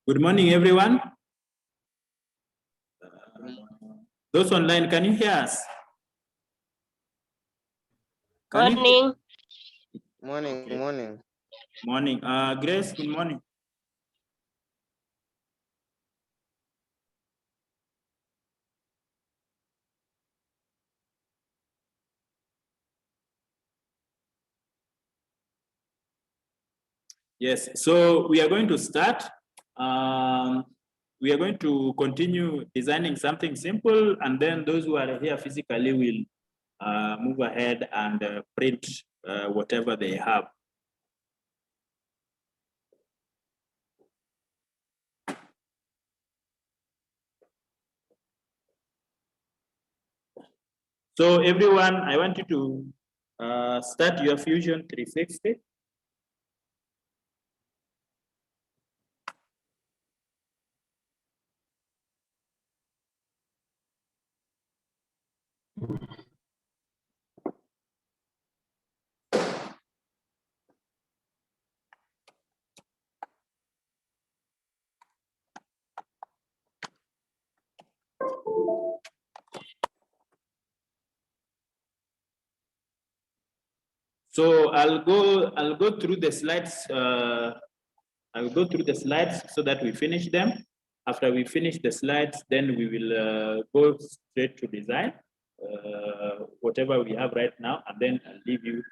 Good morning, everyone. Those online, can you hear us? Morning. Morning, Okay. morning. Morning. Grace, good morning. Yes, so we are going to start. We are going to continue designing something simple, and then those who are here physically will move ahead and print whatever they have. So everyone, I want you to start your Fusion 360. So I'll go through the slides. I'll go through the slides so that we finish them. After we finish the slides, then we will go straight to design, whatever we have right now, and then I'll leave you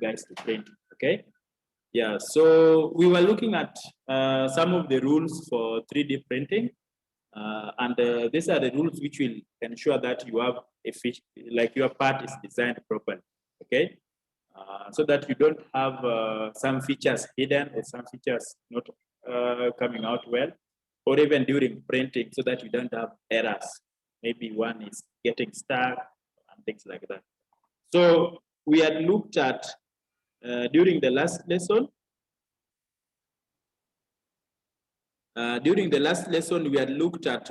guys to print. Okay? Yeah. So we were looking at some of the rules for 3D printing, and these are the rules which will ensure that you have like your part is designed properly. Okay. So that you don't have some features hidden or some features not coming out well, or even during printing, so that you don't have errors. Maybe one is getting stuck and things like that. So we had looked at during the last lesson. We had looked at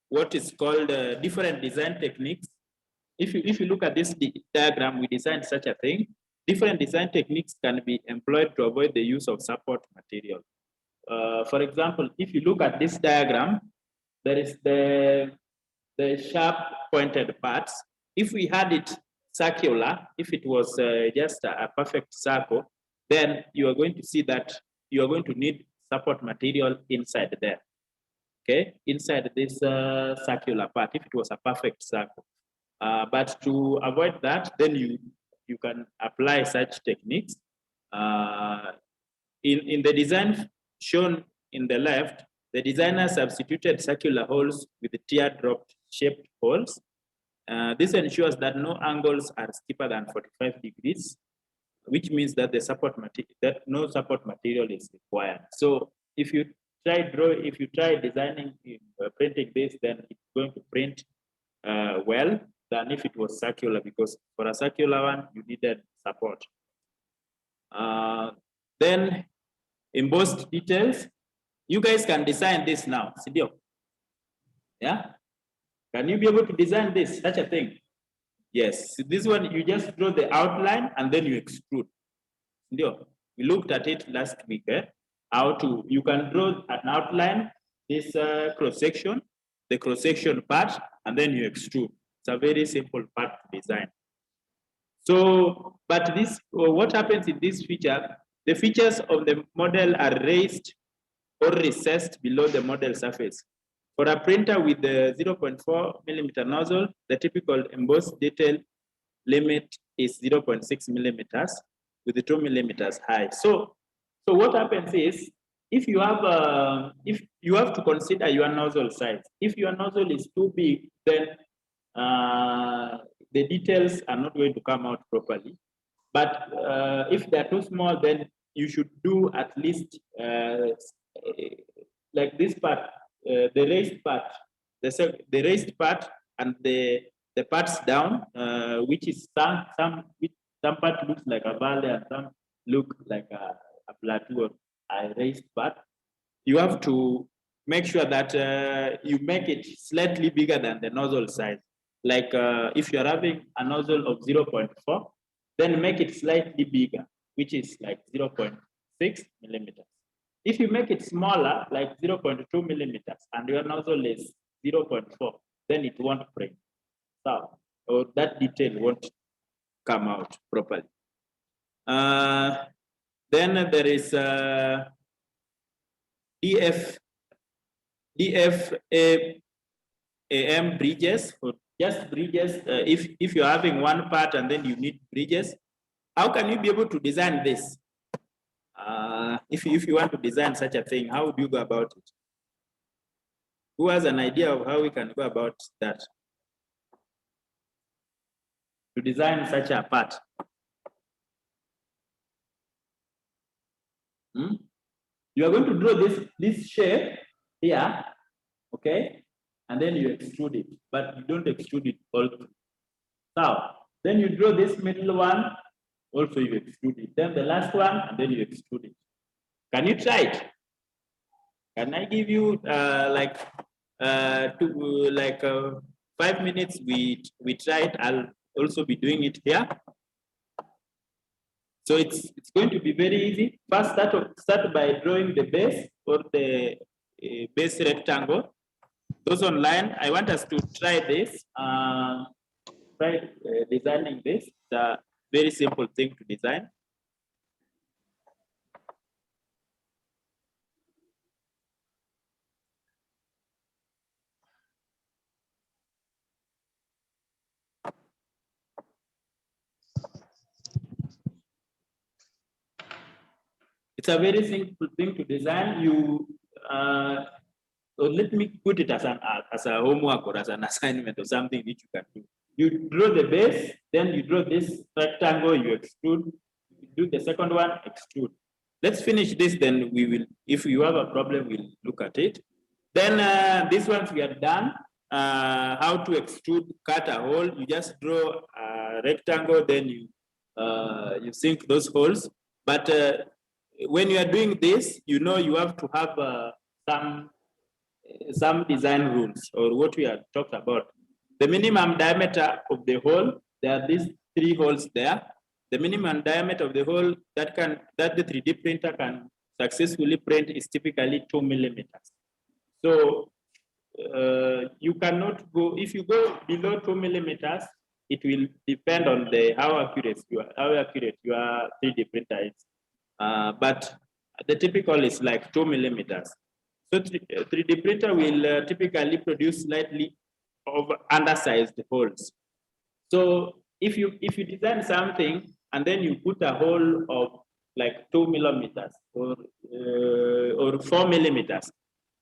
what is called different design techniques. If you look at this diagram, we designed such a thing. Different design techniques can be employed to avoid the use of support material. For example, if you look at this diagram, there is the sharp pointed parts. If we had it circular, if it was just a perfect circle, then you are going to see that you are going to need support material inside there. Okay, inside this circular part, if it was a perfect circle. But to avoid that, then you can apply such techniques. In the design shown in the left, the designer substituted circular holes with teardrop shaped holes. This ensures that no angles are steeper than 45 degrees, which means that no support material is required. So if you try designing, printing this, then it's going to print well than if it was circular, because for a circular one, you needed support. Then embossed details, you guys can design this now, Sidio. Yeah? Can you be able to design this, such a thing? Yes, this one, you just draw the outline and then you extrude. Sidio, we looked at it last week, you can draw an outline, this cross-section, the cross-section part, and then you extrude. It's a very simple part to design. So, but what happens in this feature, the features of the model are raised or recessed below the model surface. For a printer with the 0.4 millimeter nozzle, the typical embossed detail limit is 0.6 millimeters with the 2 millimeters high. So what happens is, if you have to consider your nozzle size. If your nozzle is too big, then the details are not going to come out properly. But if they're too small, then you should do at least like this part, the raised part, the raised part, and the parts down, which is some part looks like a valley and some look like a plateau, a raised part. You have to make sure that you make it slightly bigger than the nozzle size. Like if you're having a nozzle of 0.4, then make it slightly bigger, which is like 0.6 millimeters. If you make it smaller, like 0.2 millimeters, and your nozzle is 0.4, then it won't print. So, or that detail won't come out properly. Then there is DFAM bridges, or just bridges. If you're having one part and then you need bridges, how can you be able to design this? If you want to design such a thing, how would you go about it? Who has an idea of how we can go about that? To design such a part. You are going to draw this shape here, okay? And then you extrude it, but you don't extrude it all through. So then you draw this middle one, also you extrude it. Then the last one, and then you extrude it. Can you try it? Can I give you 5 minutes? We try it. I'll also be doing it here. So it's going to be very easy. First, start by drawing the base or the base rectangle. Those online, I want us to try this. Try designing this. It's a very simple thing to design. It's a very simple thing to design. So let me put it as a homework or as an assignment or something which you can do. You draw the base, then you draw this rectangle, you extrude. You do the second one, extrude. Let's finish this, then we will, if you have a problem, we'll look at it. Then this ones we are done. How to extrude, cut a hole. You just draw a rectangle, then you sink those holes. But when you are doing this, you know you have to have some design rules, or what we have talked about. The minimum diameter of the hole, there are these 3 holes there. The minimum diameter of the hole that the 3D printer can successfully print is typically 2 millimeters. So you cannot go, if you go below 2 millimeters, it will depend on how accurate your 3D printer is. But the typical is like 2 millimeters. So 3D printer will typically produce slightly undersized holes. So if you design something and then you put a hole of like 2 millimeters or 4 millimeters,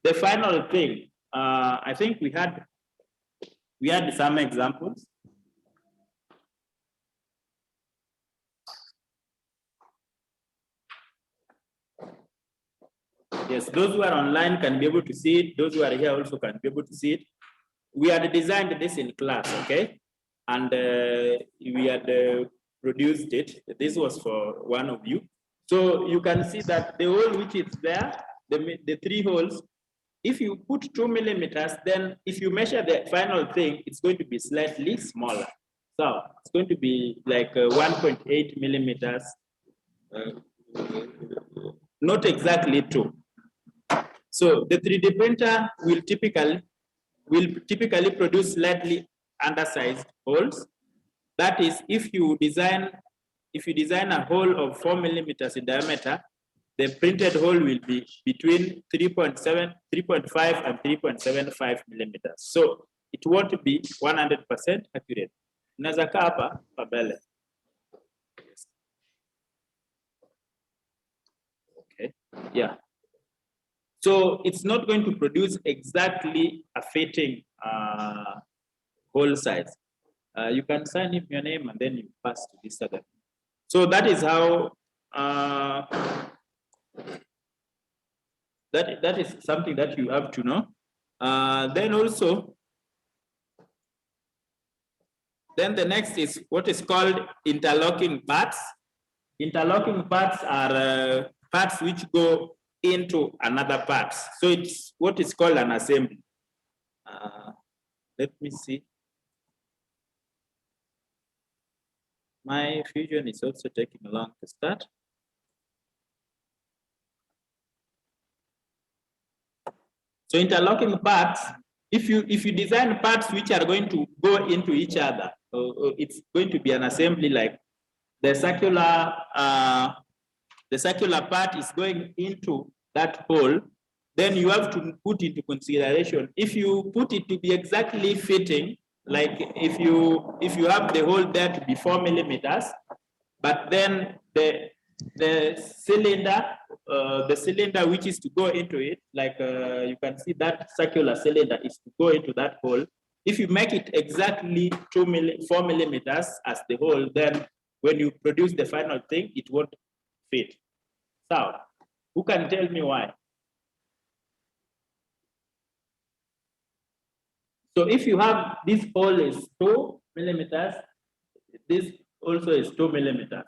the final thing, I think we had some examples. Yes, those who are online can be able to see it. Those who are here also can be able to see it. We had designed this in class, okay? And we had produced it. This was for one of you. So you can see that the hole which is there, the 3 holes, if you put 2 millimeters, then if you measure the final thing, it's going to be slightly smaller. So it's going to be like 1.8 millimeters, not exactly 2. So the 3D printer will typically produce slightly undersized holes. That is, if you design a hole of 4 millimeters in diameter, the printed hole will be between 3.5 and 3.75 millimeters. So it won't be 100% accurate. Unaweza kaa hapa mbele. Okay. Yeah. So it's not going to produce exactly a fitting hole size. You can sign in your name and then you pass to this other. So that is how that is something that you have to know. Then the next is what is called interlocking parts. Interlocking parts are parts which go into another part. So it's what is called an assembly. Let me see. My Fusion is also taking long to start. So interlocking parts, if you design parts which are going to go into each other, it's going to be an assembly like the circular part is going into that hole, then you have to put into consideration, if you put it to be exactly fitting, like if you have the hole there to be 4 millimeters, but then the cylinder which is to go into it, like you can see that circular cylinder is to go into that hole. If you make it exactly 4 millimeters as the hole, then when you produce the final thing, it won't fit. So, who can tell me why? So if you have this hole is 2 millimeters, this also is 2 millimeters.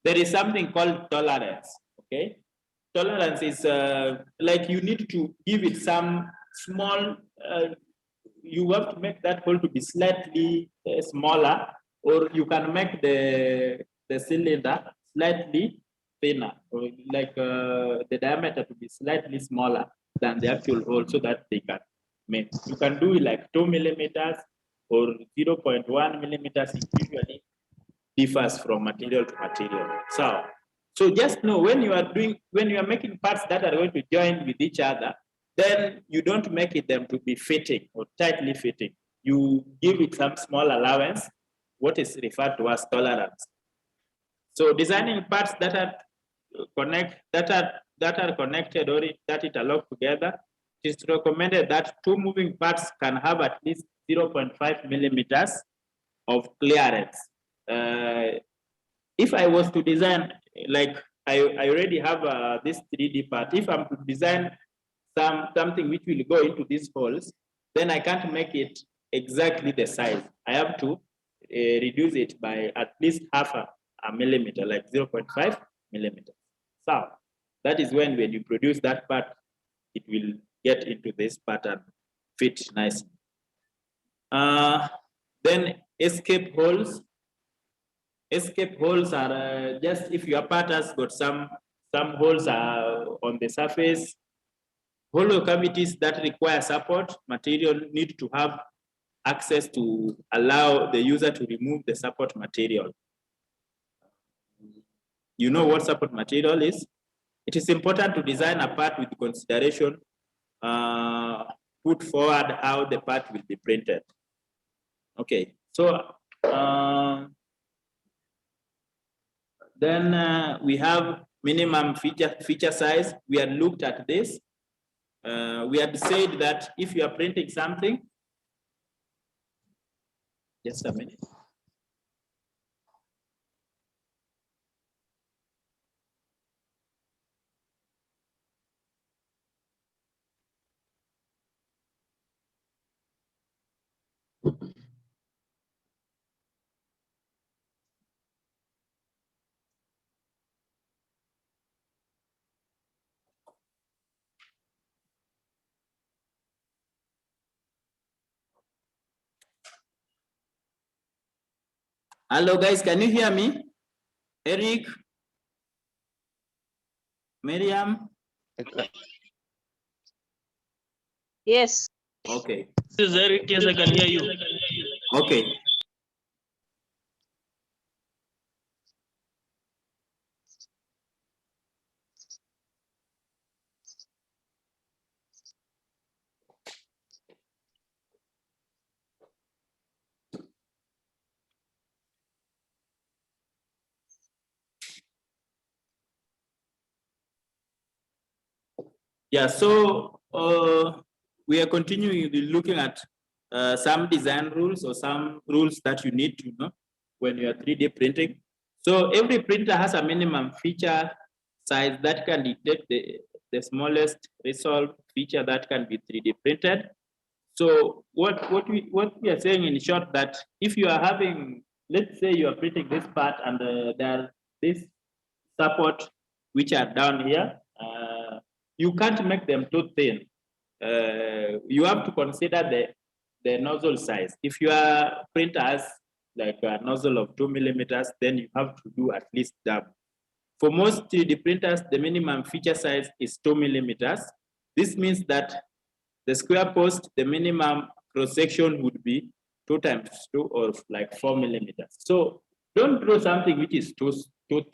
There is something called tolerance, okay? Tolerance is like you need to give it some small, you have to make that hole to be slightly smaller, or you can make the cylinder slightly thinner, or like the diameter to be slightly smaller than the actual hole, so that they can make. You can do it like 2 millimeters or 0.1 millimeters. It usually differs from material to material. So just know when you are making parts that are going to join with each other, then you don't make it them to be fitting or tightly fitting. You give it some small allowance, what is referred to as tolerance. So designing parts that are connected or that interlock together, it is recommended that 2 moving parts can have at least 0.5 millimeters of clearance. If I was to design, like I already have this 3D part, if I'm to design something which will go into these holes, then I can't make it exactly the size. I have to reduce it by at least half a millimeter, like 0.5 millimeters. So that is when you produce that part, it will get into this pattern, fit nicely. Then escape holes. Escape holes are just if your part has got some holes on the surface. Hollow cavities that require support material need to have access to allow the user to remove the support material. You know what support material is? It is important to design a part with consideration, put forward how the part will be printed. Okay, so then we have minimum feature size. We had looked at this. We had said that if you are printing something, just a minute. Hello guys, can you hear me? Eric? Miriam? Yes. Okay. This is Eric. Yes, I can hear you. Okay. Yeah, so we are continuing looking at some design rules or some rules that you need to know when you are 3D printing. So every printer has a minimum feature size that can detect the smallest resolve feature that can be 3D printed. So what we are saying in short, that if you are having, let's say you are printing this part and there are this support which are down here, you can't make them too thin. You have to consider the nozzle size. If your printer has like a nozzle of 2 millimeters, then you have to do at least double. For most 3D printers, the minimum feature size is 2 millimeters. This means that the square post, the minimum cross section would be 2 times 2 or like 4 millimeters. So don't draw something which is too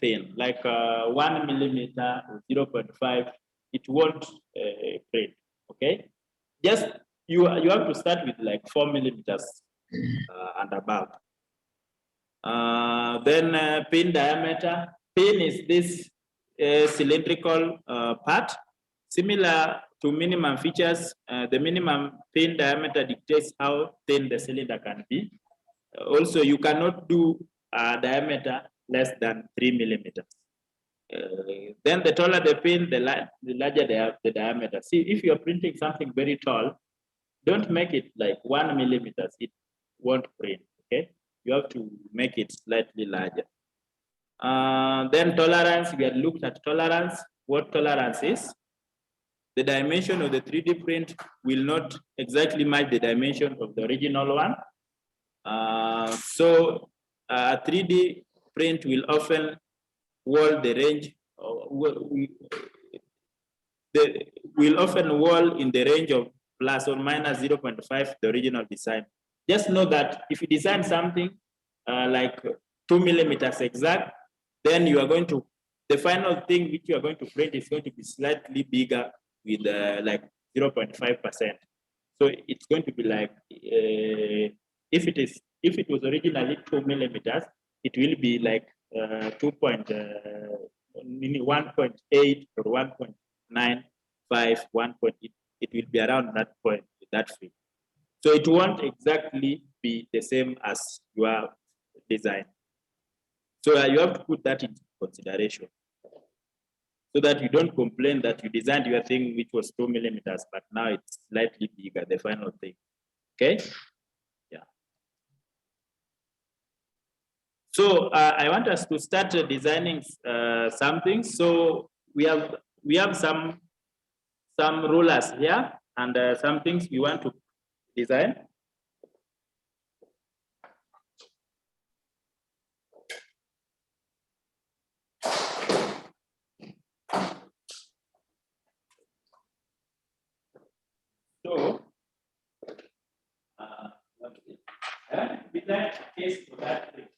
thin, like 1 millimeter, 0.5. It won't print. Okay, just you have to start with like 4 millimeters and above. Then pin diameter. Pin is this cylindrical part. Similar to minimum features, the minimum pin diameter dictates how thin the cylinder can be. Also, you cannot do a diameter less than 3 millimeters. Then the taller the pin, the larger the diameter. See, if you're printing something very tall, don't make it like 1 millimeters. It won't print, okay? You have to make it slightly larger. Then tolerance, we had looked at tolerance. What tolerance is? The dimension of the 3D print will not exactly match the dimension of the original one. So a 3D print will often wall the range, will often wall in the range of plus or minus 0.5 the original design. Just know that if you design something like 2 millimeters exact, then you are going to, the final thing which you are going to print is going to be slightly bigger with like 0.5%. So it's going to be like, if it was originally 2 millimeters, it will be like 1.8 or 1.95, 1. It will be around that point, that field. So it won't exactly be the same as your design. So you have to put that into consideration so that you don't complain that you designed your thing which was 2 millimeters, but now it's slightly bigger, the final thing. Okay? Yeah. So I want us to start designing something. So we have some rulers here and some things we want to design. So I want to design a case for that thing.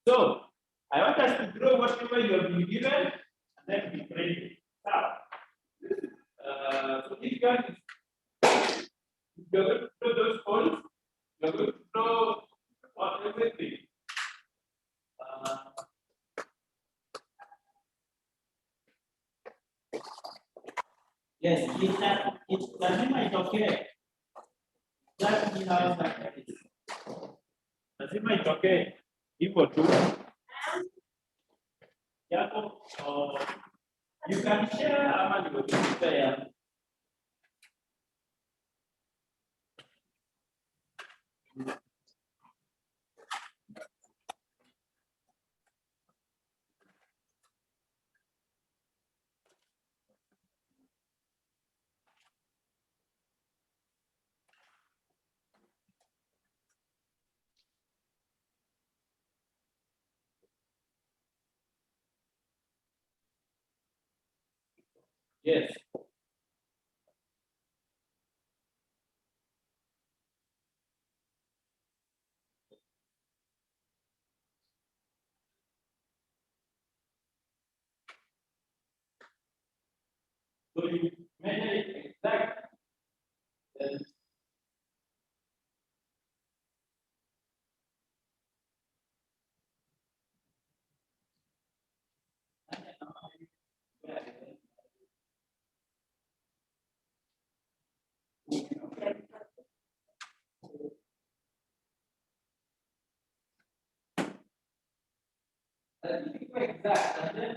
So I want us to draw whatever you have been given and then we print it. Now, so this one is, you're going to draw those holes, you're going to draw everything. Yes, it's okay. That is how that is. Lazima itokee hivyo tu. Yako, you can share ama ndio. Yes. So you measure it exact. exact, and then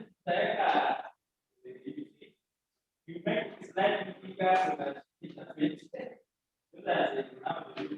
you make it slightly bigger so that it fits. So that you have to do.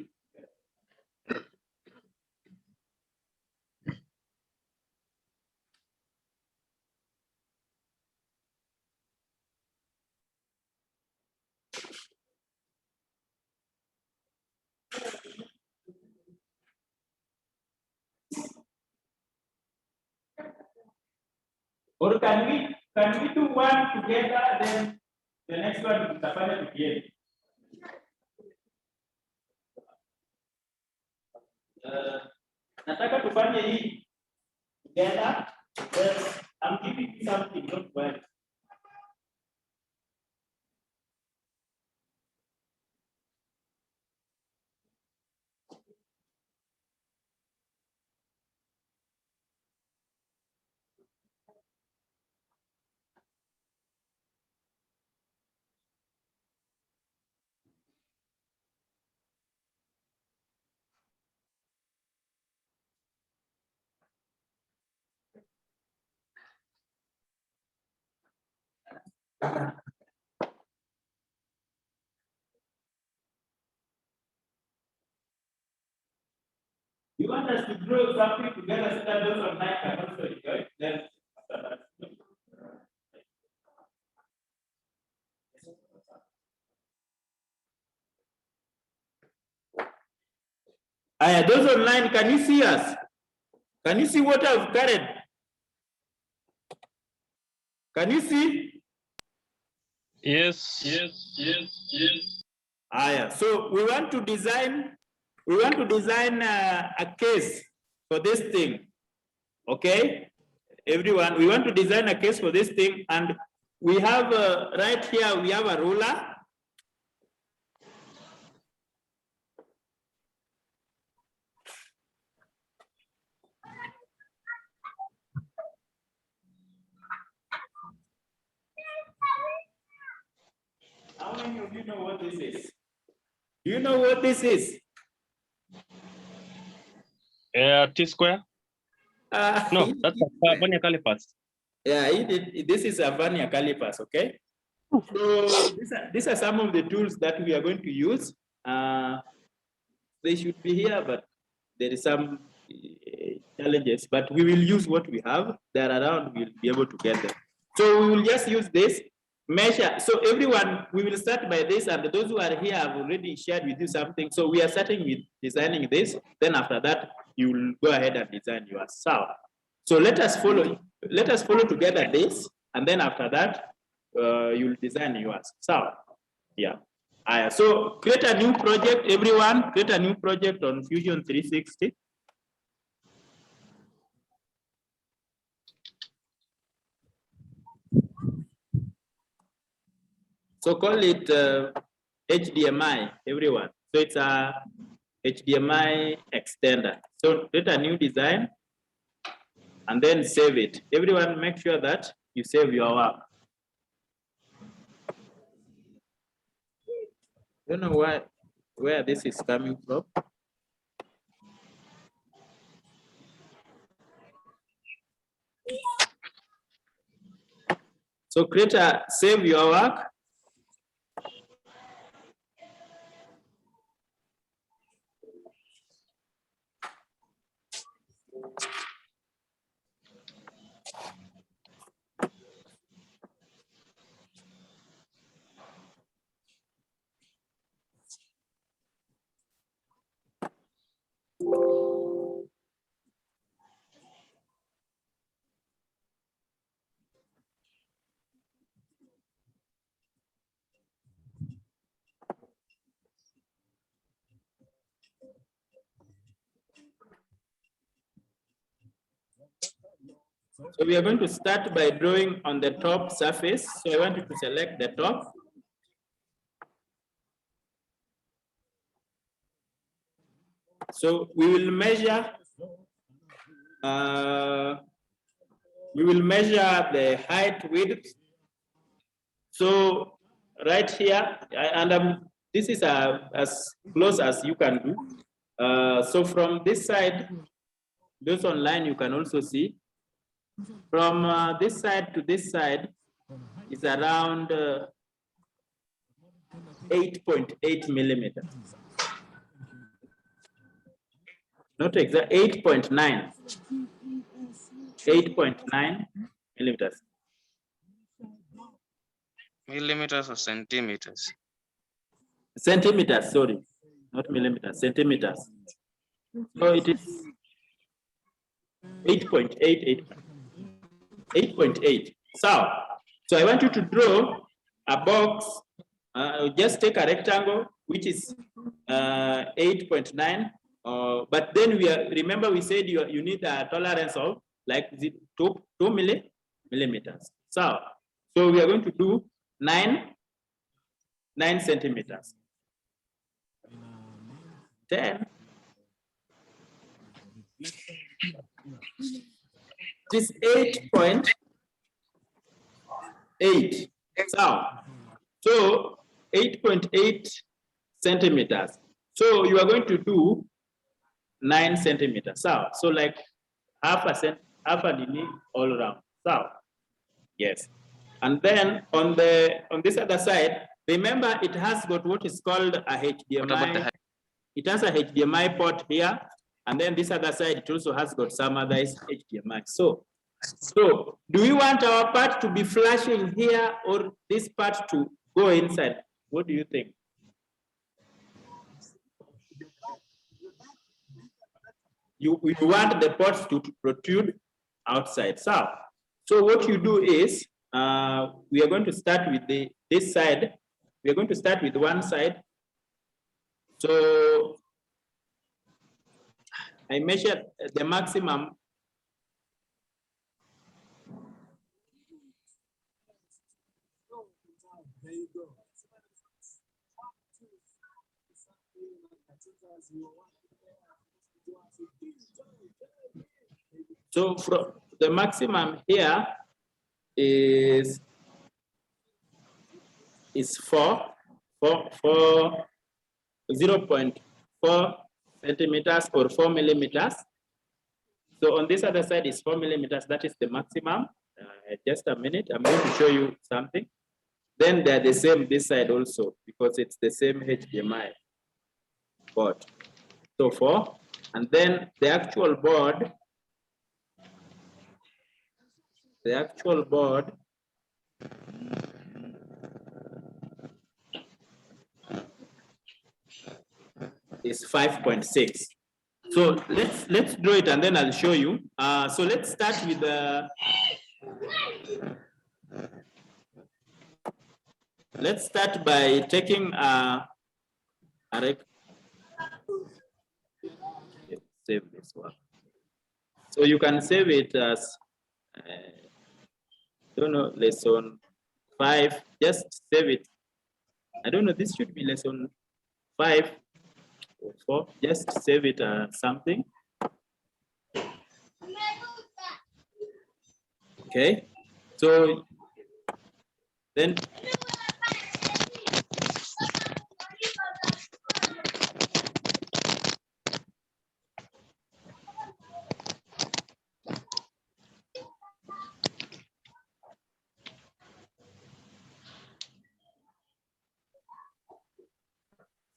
Or can we do one together, then the next one tutafanya together? Nataka tufanye hii together. Then I'm giving you something, don't worry. You want us to draw something together so that those online can also enjoy? Then after that. Those online, can you see us? Can you see what I've carried? Can you see? Yes. So we want to design a case for this thing. Okay, everyone, we want to design a case for this thing, and we have right here we have a ruler. How many of you know what this is? Do you know what this is? T-square? No, that's a vernier calipers. Yeah, this is a vernier calipers, okay? So these are some of the tools that we are going to use. They should be here, but there is some challenges, but we will use what we have. They're around, we'll be able to get them. So we will just use this measure. So everyone, we will start by this, and those who are here have already shared with you something. So we are starting with designing this. Then after that, you will go ahead and design yours. So let us follow together this, and then after that, you'll design yours. Yeah. So create a new project, everyone. Create a new project on Fusion 360. So call it HDMI, everyone. So it's a HDMI extender. So create a new design and then save it. Everyone make sure that you save your work. Don't know where this is coming from. So save your work. So we are going to start by drawing on the top surface. So I want you to select the top. So we will measure the height, width. So right here, and this is as close as you can do. So from this side, those online you can also see. From this side to this side is around 8.8 millimeters. Not exact, 8.9. 8.9 millimeters. Millimeters or centimeters? Centimeters, sorry. Not millimeters, centimeters. So it is 8.8, 8.8. So I want you to draw a box. Just take a rectangle, which is 8.9. But then remember we said you need a tolerance of like 2 millimeters. So we are going to do 9 centimeters. 10. This 8.8. So 8.8 centimeters. So you are going to do 9 centimeters. So like half an inch all around. Yes. And then on this other side, remember it has got what is called a HDMI. It has a HDMI port here, and then this other side it also has got some other HDMI. So do we want our part to be flashing here or this part to go inside? What do you think? You want the ports to protrude outside. So what you do is we are going to start with this side. We are going to start with one side. So I measured the maximum. So from the maximum here is 0.4 centimeters or 4 millimeters. So on this other side is 4 millimeters. That is the maximum. Just a minute. I'm going to show you something. Then they're the same this side also because it's the same HDMI board. So 4. And then the actual board is 5.6. So let's draw it and then I'll show you. So let's start with let's start by taking save this one. So you can save it as don't know, lesson 5. Just save it. I don't know. This should be lesson 5 or 4. Just save it as something. Okay. So then.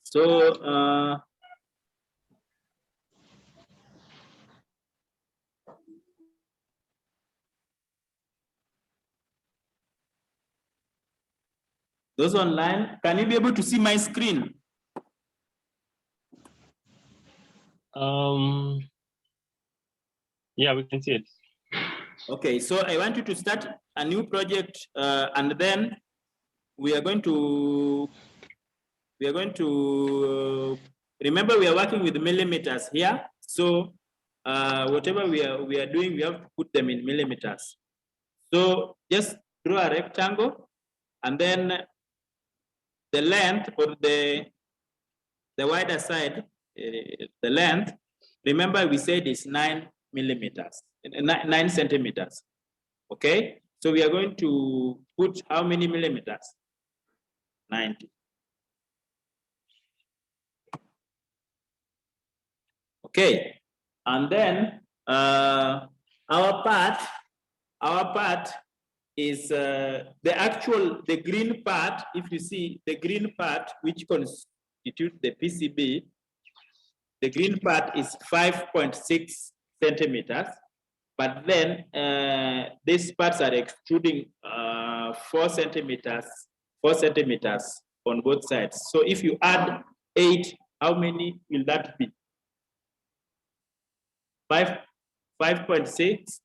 So those online, can you be able to see my screen? Yeah, we can see it. Okay, so I want you to start a new project, and then we are going to remember we are working with millimeters here. So whatever we are doing, we have to put them in millimeters. So just draw a rectangle, and then the length or the wider side, the length. Remember we said is 9 millimeters, 9 centimeters. Okay, so we are going to put how many millimeters? 90. Okay, and then our part our part is the green part. If you see the green part, which constitutes the PCB, the green part is 5.6 centimeters, but then these parts are extruding 4 centimeters on both sides. So if you add 8, how many will that be? 5.6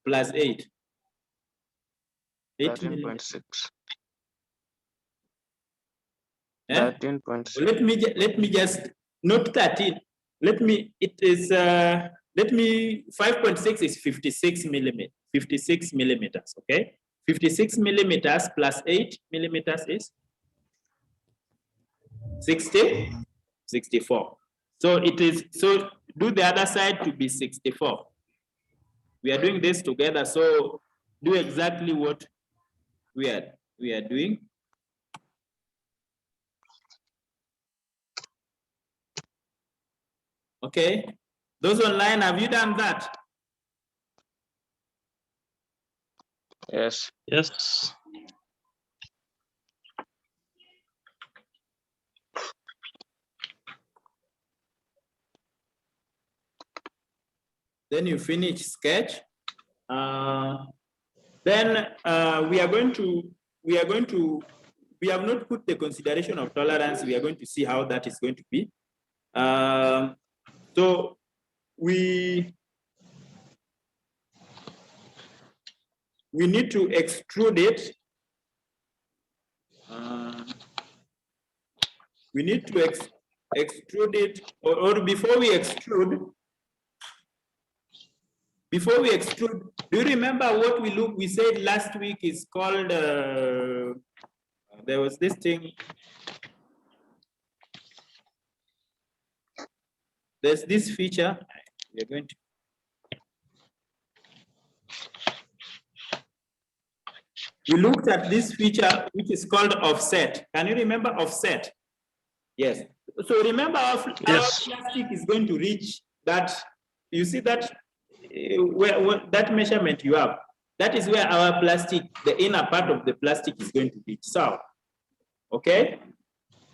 plus 8. 13.6. Eh? 13.6. Let me just not 13. Let me 5.6 is 56 millimeters. 56 millimeters. Okay, 56 millimeters plus 8 millimeters is 64. So it is, so do the other side to be 64. We are doing this together, so do exactly what we are doing. Okay, those online, have you done that? Yes. Yes. Then you finish sketch. Then we have not put the consideration of tolerance. We are going to see how that is going to be. So we need to extrude it. We need to extrude it, or before we extrude, do you remember what we said last week is called, there was this thing, there's this feature, we're going to, we looked at this feature which is called offset. Can you remember offset? Yes. So remember our plastic is going to reach that, you see that, where that measurement you have, that is where our plastic, the inner part of the plastic is going to reach. So, okay?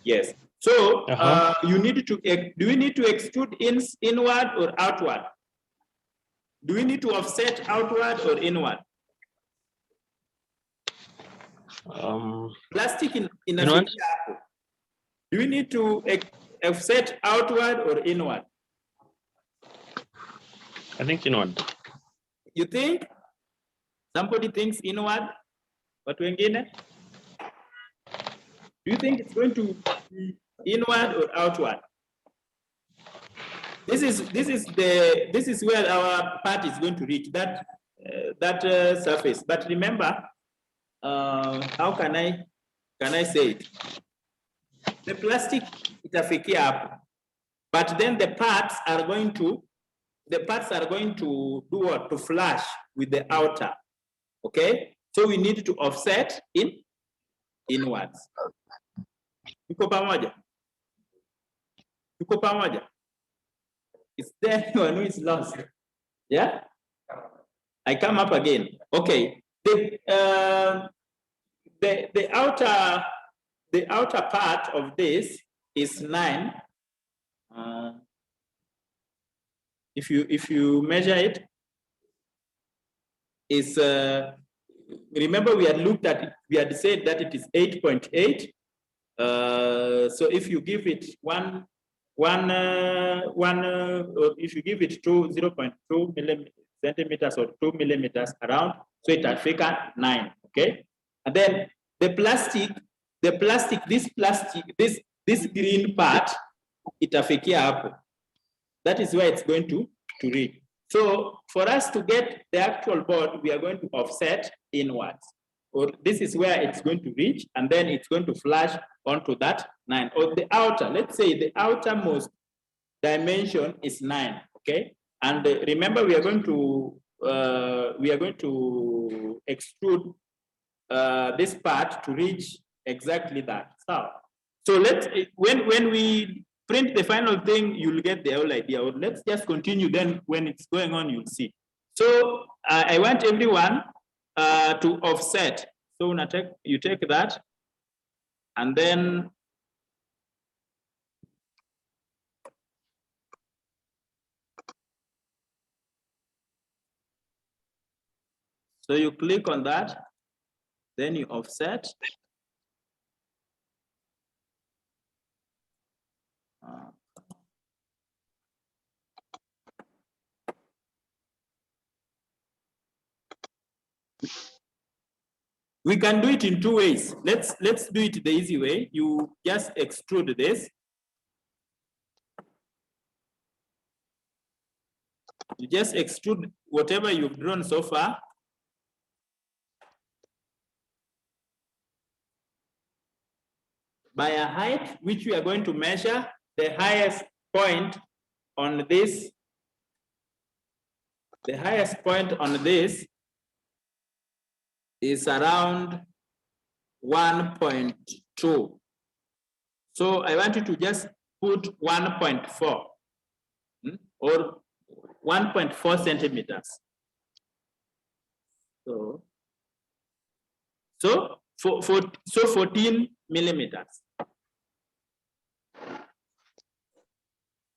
Yes. So you need to, do we need to extrude inward or outward? Do we need to offset outward or inward? Plastic in a, do we need to offset outward or inward? I think inward. You think? Somebody thinks inward, but wengine? Do you think it's going to be inward or outward? This is where our part is going to reach, that surface. But remember, how can I say it? The plastic itafikia hapo, but then the parts are going to do what? To flash with the outer. Okay, so we need to offset inwards. Tuko pamoja? Tuko pamoja? Is there anyone who is lost? Yeah? I come up again. Okay. The outer part of this is 9. If you measure it, is remember we had looked at it, we had said that it is 8.8. So if you give it if you give it 0.2 centimeters or 2 millimeters around, so it will figure 9. Okay, and then the plastic, this green part, itafikia hapo. That is where it's going to reach. So for us to get the actual board, we are going to offset inwards. Or this is where it's going to reach, and then it's going to flash onto that 9. Or the outer, let's say the outermost dimension is 9. Okay, and remember we are going to extrude this part to reach exactly that. So let's, when we print the final thing, you'll get the whole idea. Or let's just continue, then when it's going on, you'll see. So I want everyone to offset. So you take that, and then so you click on that, then you offset. We can do it in two ways. Let's do it the easy way. You just extrude this. You just extrude whatever you've drawn so far. By a height, which we are going to measure, the highest point on this, is around 1.2. So I want you to just put 1.4 or 1.4 centimeters. So 14 millimeters.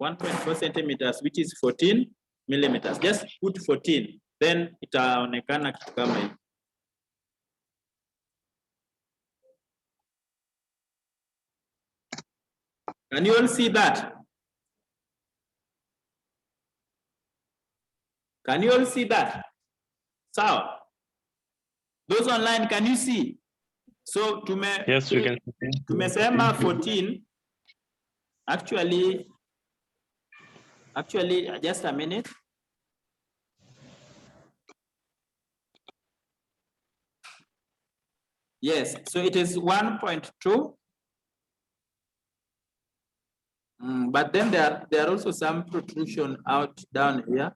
1.4 centimeters, which is 14 millimeters. Just put 14, then itaonekana kitu kama hivi. Can you all see that? Can you all see that? So, those online, can you see? So, Yes, we can. tumesema 14. Actually, just a minute. Yes, so it is 1.2. But then there are also some protrusion down here.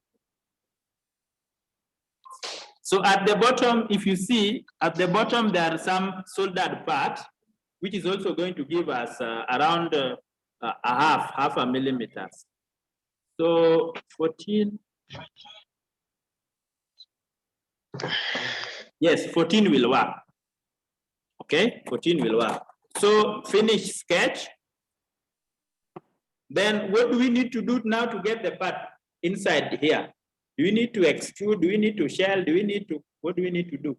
So at the bottom, if you see, at the bottom there are some soldered part, which is also going to give us around half a millimeter. So 14. Yes, 14 will work. Okay, 14 will work. So finish sketch. Then what do we need to do now to get the part inside here? Do we need to extrude? Do we need to shell? What do we need to do?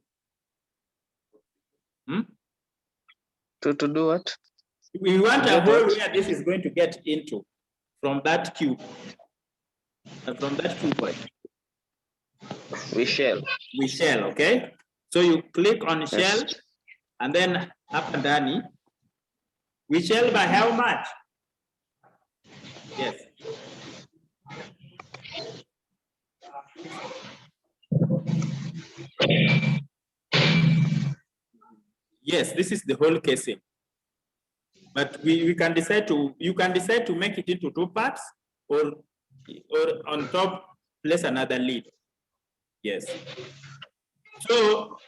To do what? We want a hole where this is going to get into from that cube. From that cuboid. We shell. We shell, okay? So you click on shell, Yes. and then up and down. We shell by how much? Yes. Yes, this is the whole casing. But we can decide to, you can decide to make it into two parts, or on top place another lid. Yes. So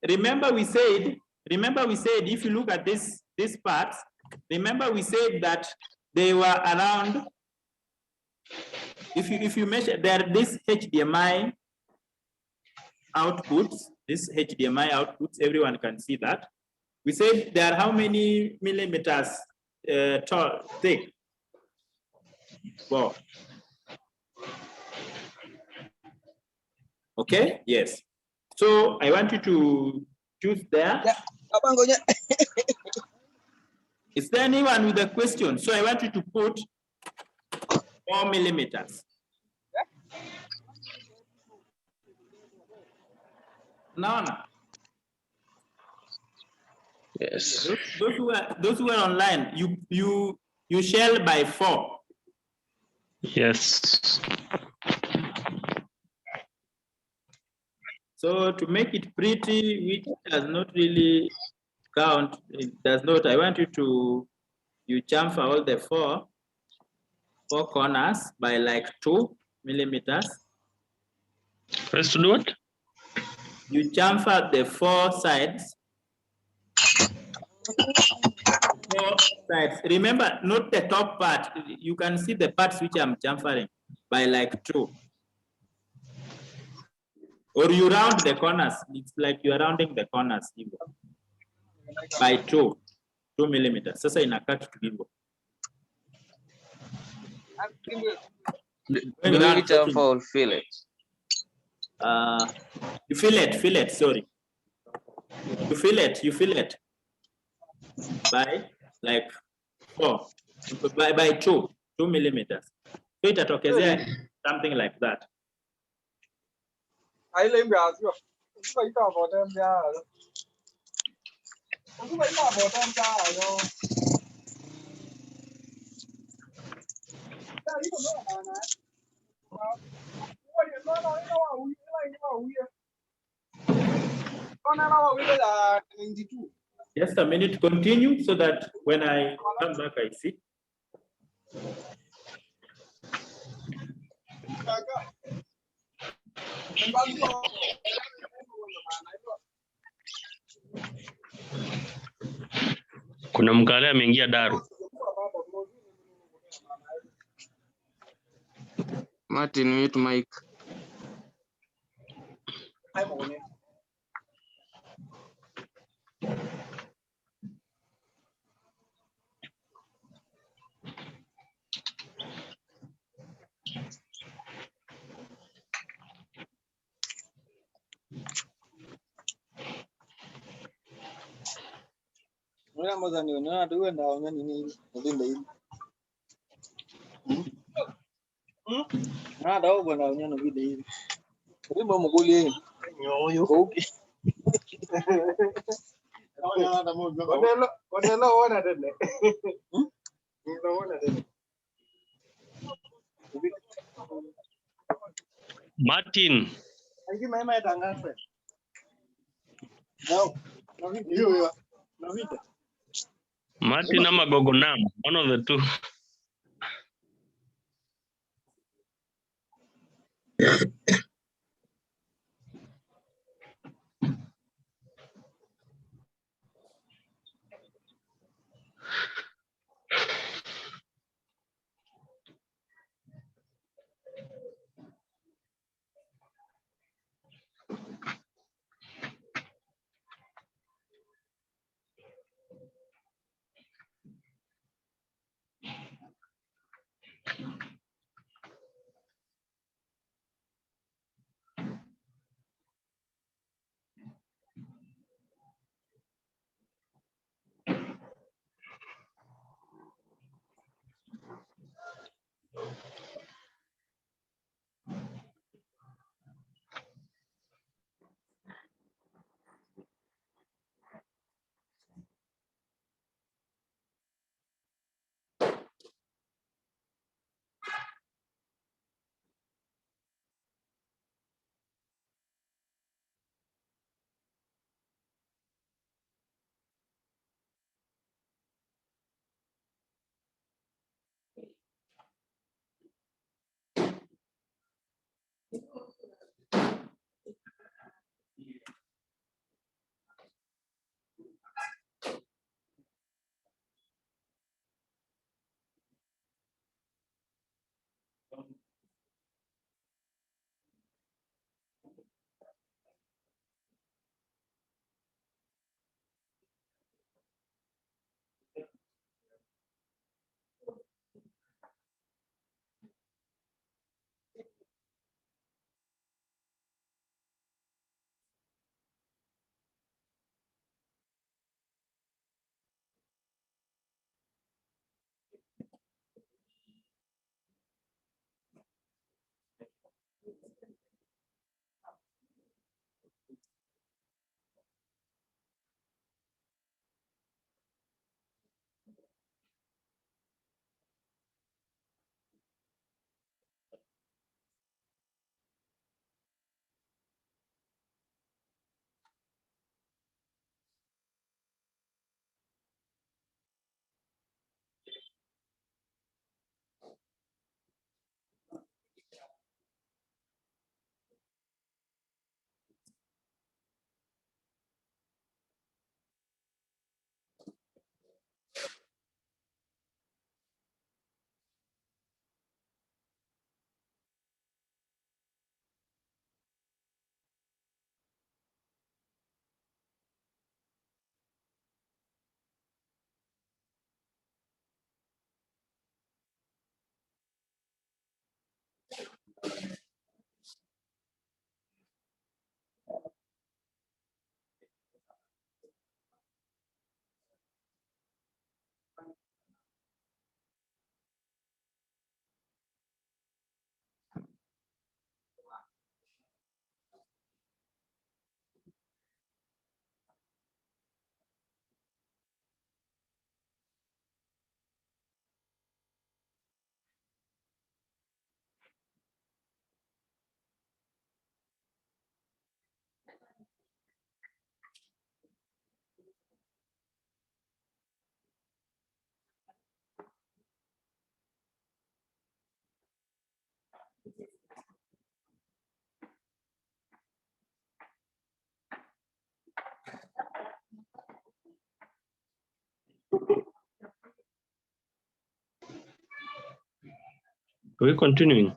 remember we said if you look at these parts, remember we said that they were around, if you measure, there are this HDMI outputs, everyone can see that. We said there are how many millimeters tall, thick? 4. Okay, yes. So I want you to choose there. Is there anyone with a question? So I want you to put 4 millimeters. No. Yes. Those who are online, you shell by 4. Yes. So to make it pretty, which does not really count, it does not. I want you chamfer all the four corners by like 2 millimeters. First to do what? You chamfer the 4 sides. 4 sides. Remember, not the top part. You can see the parts which I'm chamfering by like 2. Or you round the corners. It's like you are rounding the corners by 2 millimeters. Sasa inakaa kitu hivyo. Do it up or fillet? You fillet, sorry. You fillet by like 4, by 2 millimeters. So itatokezea something like that. Just a minute, continue so that when I come back, I see. Kuna mkale ameingia Daru. Martin, mute mic. Martin. Martin ama Gogonam, one of the two. Are we continuing?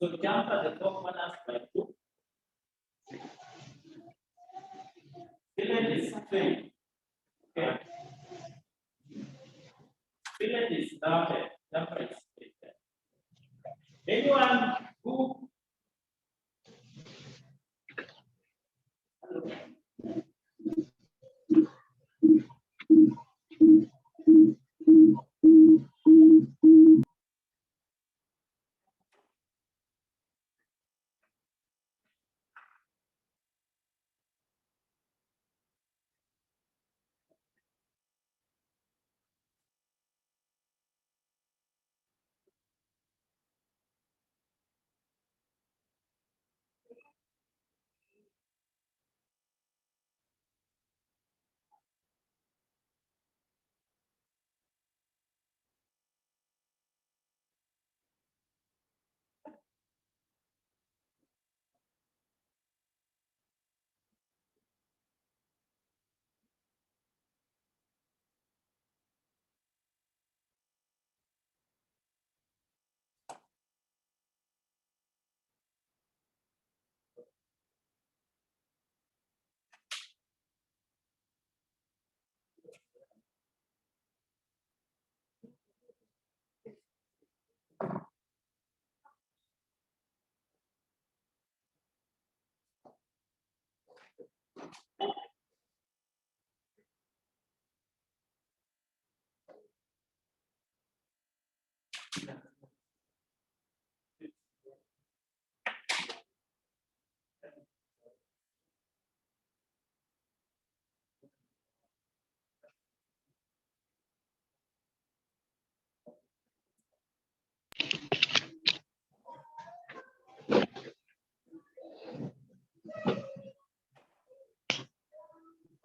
So jump at the top corners by 2. Fillet is straight. Okay. Fillet is rounded. Jumper is straight. Anyone who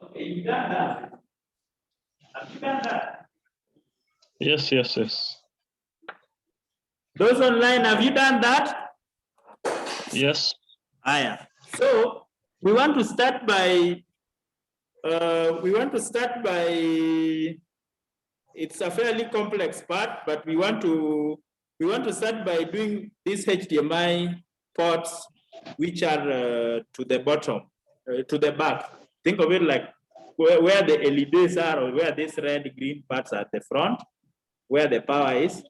okay, you done that. Have you done that? Yes, yes, yes. Those online, have you done that? Yes. Yeah. So we want to start by it's a fairly complex part, but we want to start by doing these HDMI ports which are to the bottom, to the back. Think of it like where the LEDs are, or where these red green parts are at the front, where the power is,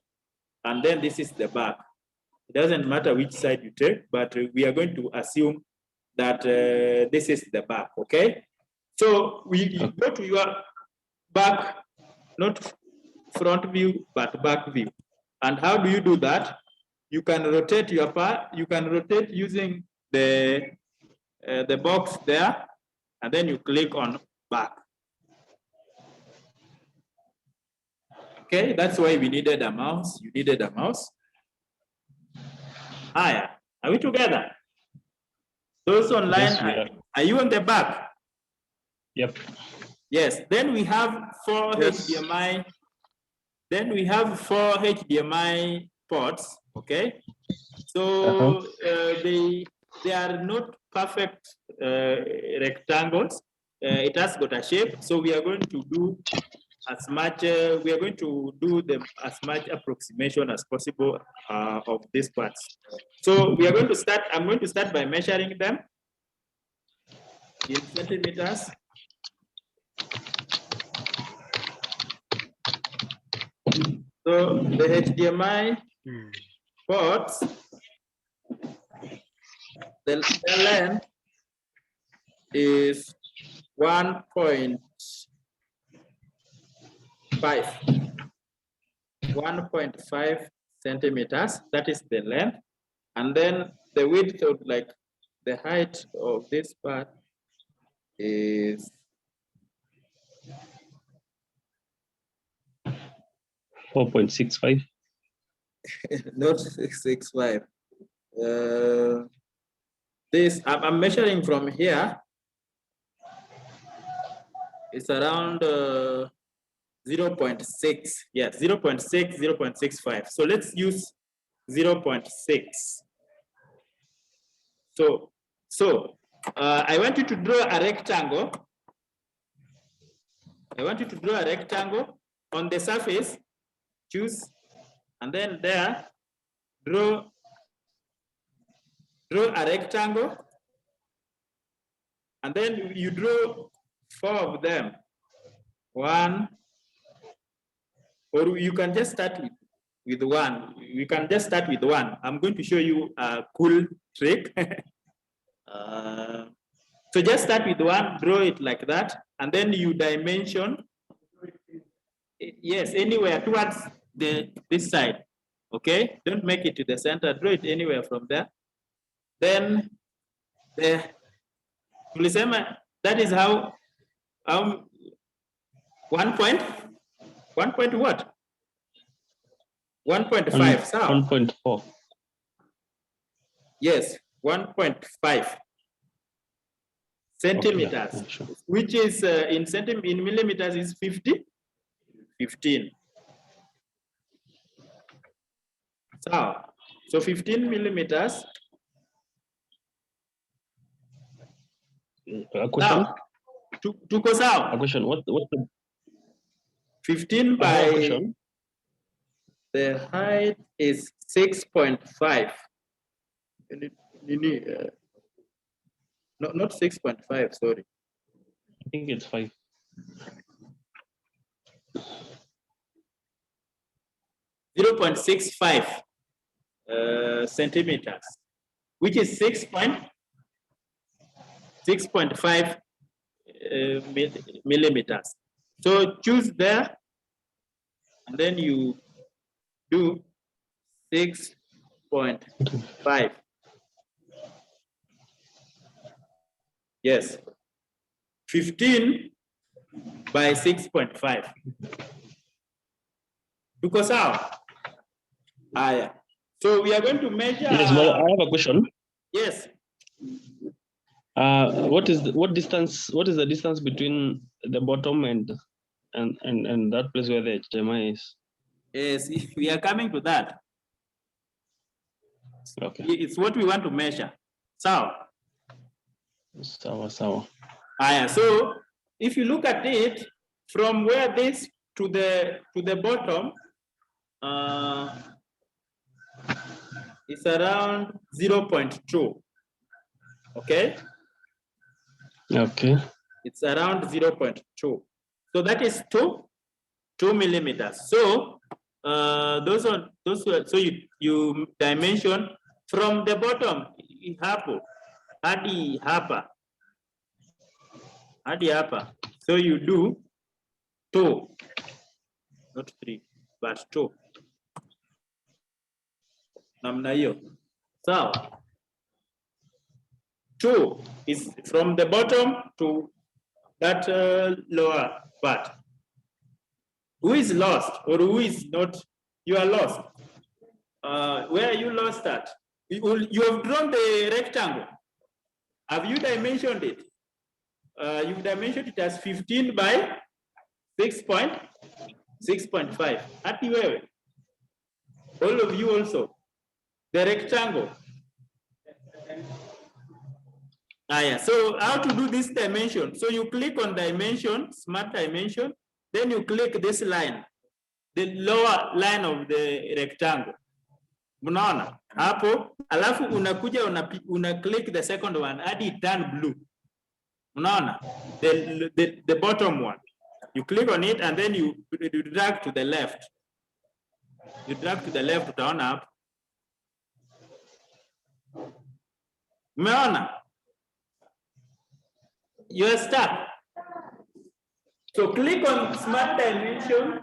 and then this is the back. It doesn't matter which side you take, but we are going to assume that this is the back, okay? So you go to your back, not front view, but back view. And how do you do that? You can rotate your part, you can rotate using the box there, and then you click on back. Okay, that's why we needed a mouse. You needed a mouse. Hiya, are we together? Those online, Yes, are you on the back? Yep. Yes, then we have 4 HDMI. Then we have 4 HDMI ports, okay? So they are not perfect rectangles. It has got a shape. So we are going to do as much, we are going to do them as much approximation as possible of these parts. So we are going to start, I'm going to start by measuring them in centimeters. So the HDMI ports, the length is 1.5. 1.5 centimeters, that is the length. And then the width of like the height of this part is 4.65. not 665. This, I'm measuring from here. It's around 0.6. Yes, 0.6, 0.65. So let's use 0.6. So I want you to draw a rectangle. I want you to draw a rectangle on the surface. Choose, and then there, draw a rectangle, and then you draw 4 of them. 1, or you can just start with 1. You can just start with 1. I'm going to show you a cool trick. So just start with 1, draw it like that, and then you dimension. Yes, anywhere towards this side. Okay, don't make it to the center. Draw it anywhere from there. Then that is how 1 point what? 1.5. So 1.4. yes, 1.5 centimeters, Okay, sure. which is in millimeters is 15. So 15 millimeters. A question? Now, to go A out. question. What's the 15 I have a by question? the height is 6.5. Not 6.5, sorry. I think it's 5. 0.65 centimeters, which is 6.5 millimeters. So choose there, and then you do 6.5. Yes, 15 by 6.5. Because how? Yeah. So we are going to measure. Yes, but I have a question. Yes. What is the distance between the bottom and that place where the HMI is? Yes, we are coming to that. Okay. It's what we want to measure. So Sawa. so if you look at it from where this to the bottom, it's around 0.2. Okay. Okay. It's around 0.2. So that is 2 millimeters. So so you dimension from the bottom hadi hapa. So you do 2, not 3, but 2. Namna hiyo. So 2 is from the bottom to that lower part. Who is lost or who is not? You are lost. Where are you lost at? You have drawn the rectangle. Have you dimensioned it? You've dimensioned it as 15 by 6.5. Ati wewe. All of you also. The rectangle. So how to do this dimension? So you click on dimension, smart dimension, then you click this line, the lower line of the rectangle. Mnaona hapo, alafu unakuja una click the second one hadi turn blue. Mnaona the bottom one, you click on it and then you drag to the left. You drag to the left, utaona hapo. Mmeona? You are stuck. So click on Smart Dimension.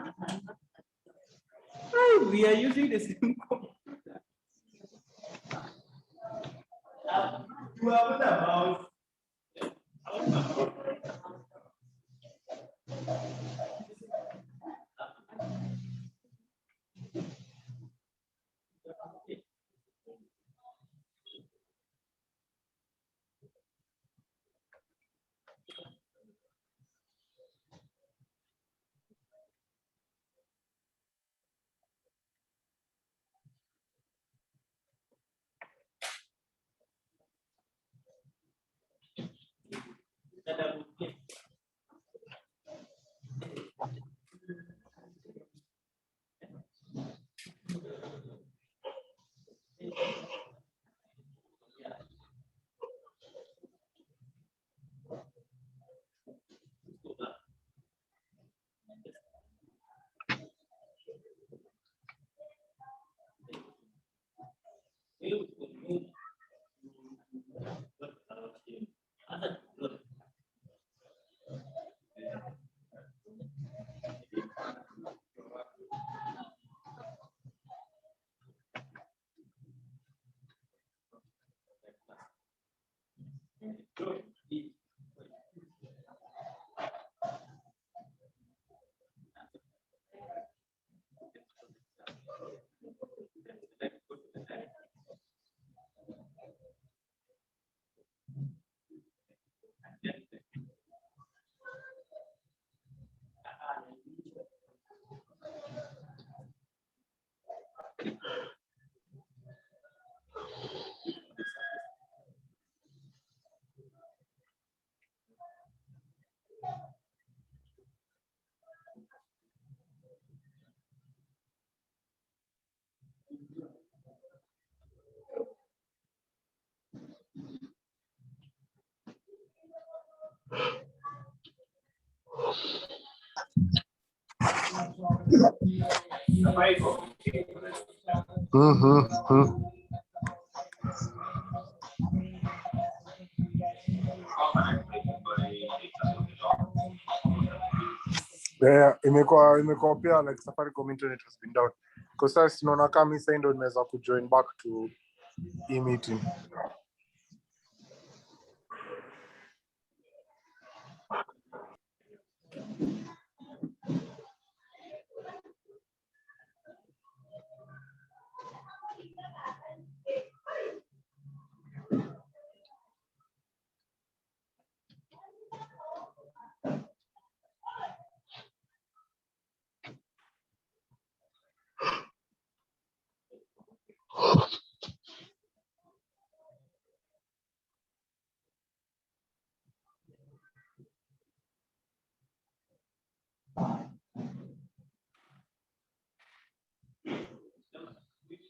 Oh, we are using the same computer. You have the mouse. Yeah, imekuwa pia like Safaricom internet has been down. Because sasa tunaona kama mimi sasa ndo nimeweza kujoin back to e-meeting.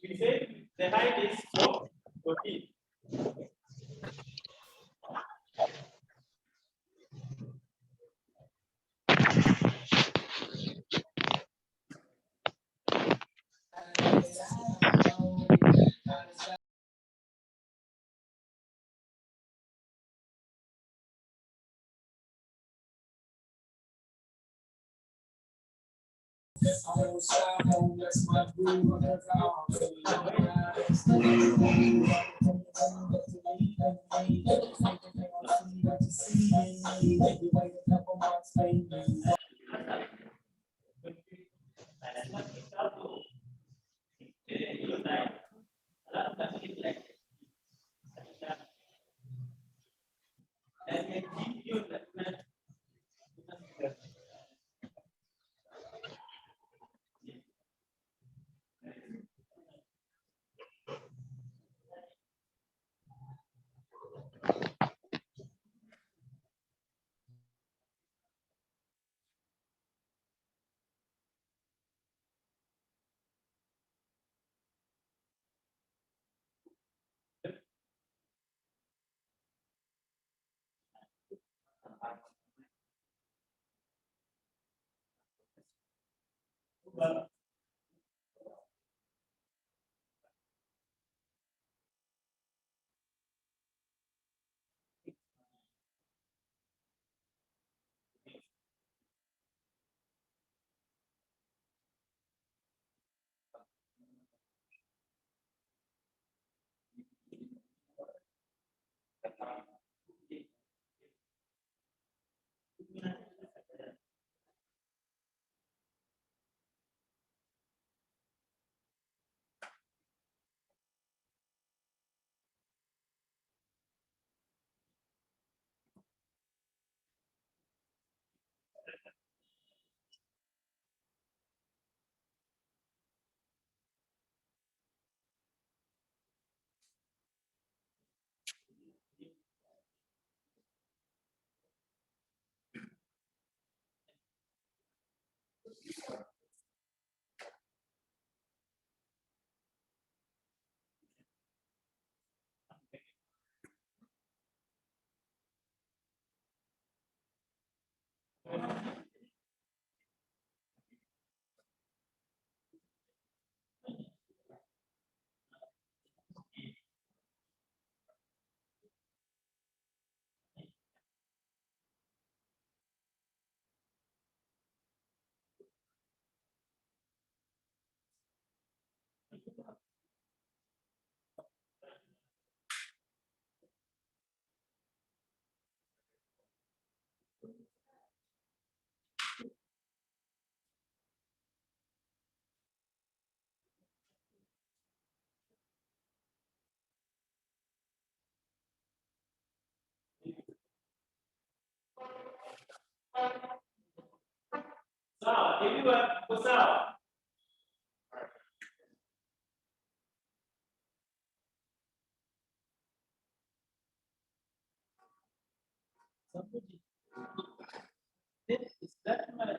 We say the height is 14. Sawa, everyone, go sawa. Is that my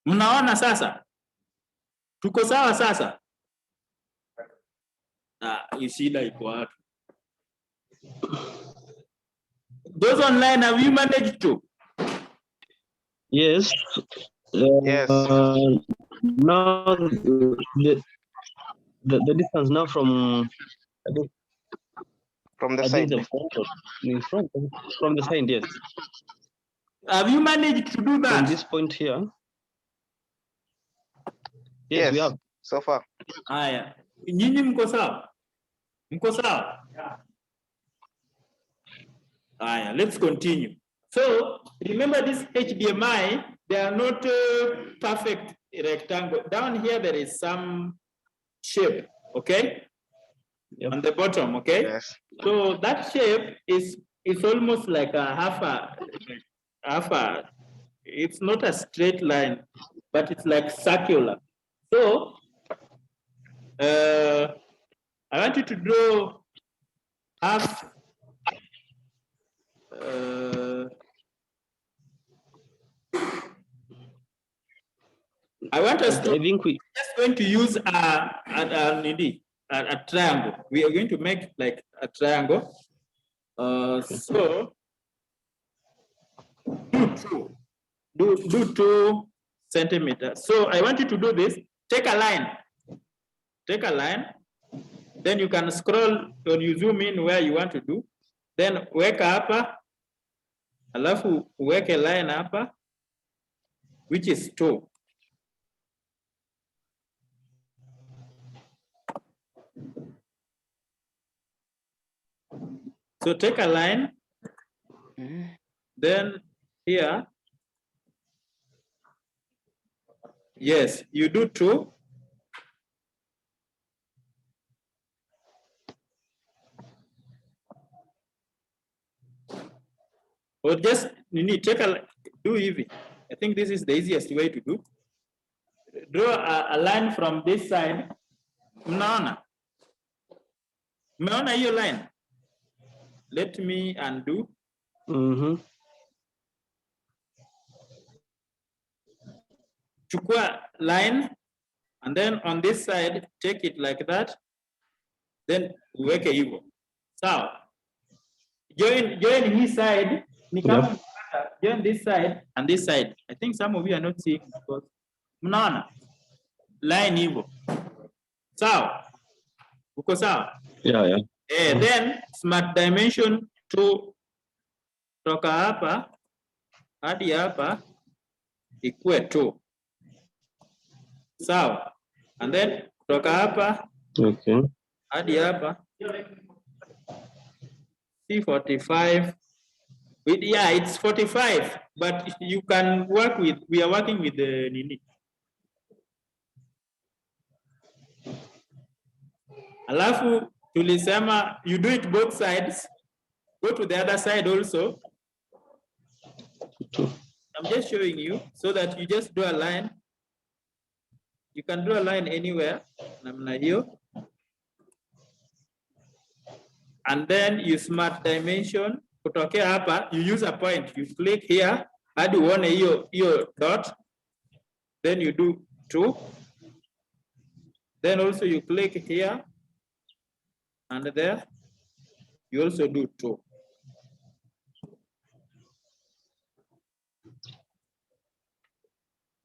Mnaona sasa? Tuko sawa sasa? Hii shida iko wapi? Those online, have you managed to? Yes. Yes. Now the distance now from From the I side. think in front from the side, yes. Have you managed to do From that? this point here. Yes, we have. So far. Haya. Nyinyi mko sawa? Mko sawa? Haya, let's continue. So, remember this HDMI, they are not perfect rectangle. Down here, there is some shape, okay? Yep. On the bottom, okay? Yes. So that shape is almost like a half a, it's not a straight line, but it's like circular. So, I want you to draw half, I want us to, I think we just going to use a triangle. We are going to make like a triangle. So do 2 centimeters. So I want you to do this. Take a line. Take a line. Then you can scroll when you zoom in where you want to do. Then weka hapa. Alafu weke line hapa, which is 2. So take a line, then here, yes, you do 2. Or just, you need take do easy. I think this is the easiest way to do. Draw a line from this side. Mnaona? Mnaona hiyo line? Let me undo. mm-hmm. chukua line, and then on this side, take it like that, then uweke hivyo. Sawa. Join his side, ni kama join this side and this side. I think some of you are not seeing because mnaona line hivyo. Sawa. Uko sawa? Yeah. Then smart dimension to toka hapa hadi hapa ikuwe 2. Sawa. And then kutoka hapa hadi hapa C45. Yeah, it's 45, but you can work with, we are working with the nini. Alafu tulisema you do it both sides. Go to the other side also. I'm just showing you so that you just draw a line. You can draw a line anywhere. Namna hiyo. And then you smart dimension. Kutokea hapa, you use a point. You click here. Hadi uone hiyo dot. Then you do 2. Then also you click here. And there, you also do 2.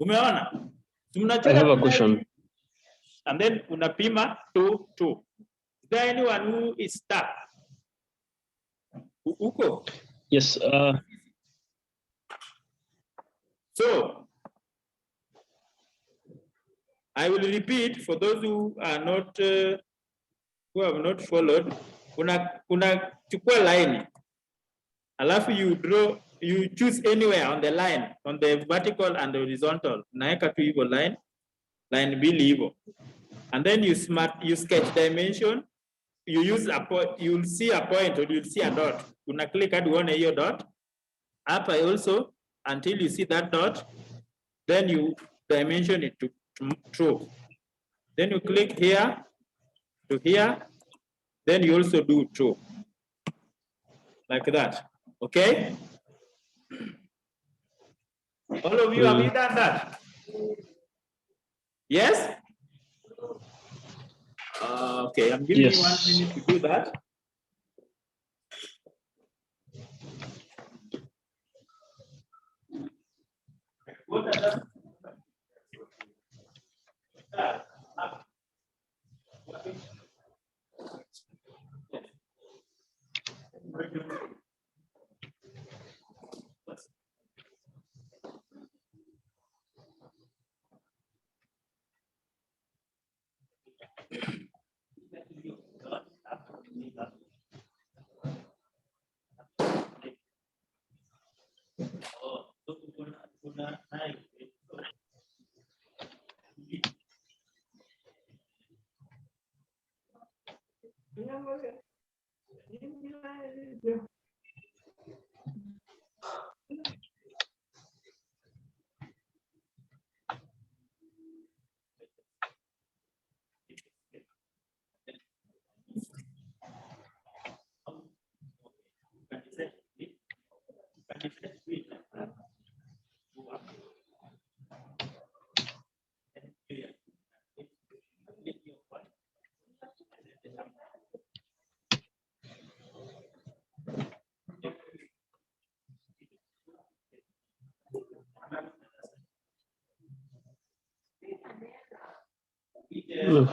Umeona? I have a question. And then unapima 2, 2. Is there anyone who is stuck? Uko? Yes. So, I will repeat for those who are not, who have not followed. Una chukua line. Alafu you choose anywhere on the line, on the vertical and the horizontal. Naeka tu hivyo line mbili hivyo. And then you sketch dimension. You use a point, you'll see a point or you'll see a dot. Una click hadi uone hiyo dot. Hapa also, until you see that dot, then you dimension it to true. Then you click here to here, then you also do true. Like that. Okay? All of you, have you done that? Yes? Okay, I'm giving you 1 minute to do that. What are the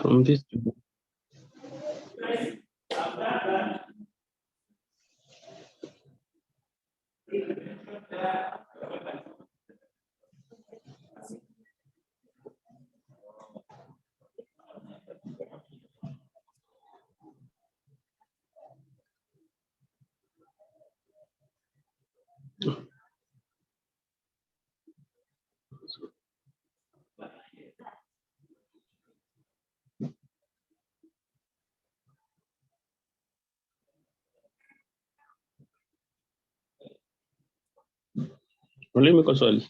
from this to mwalimu iko swali.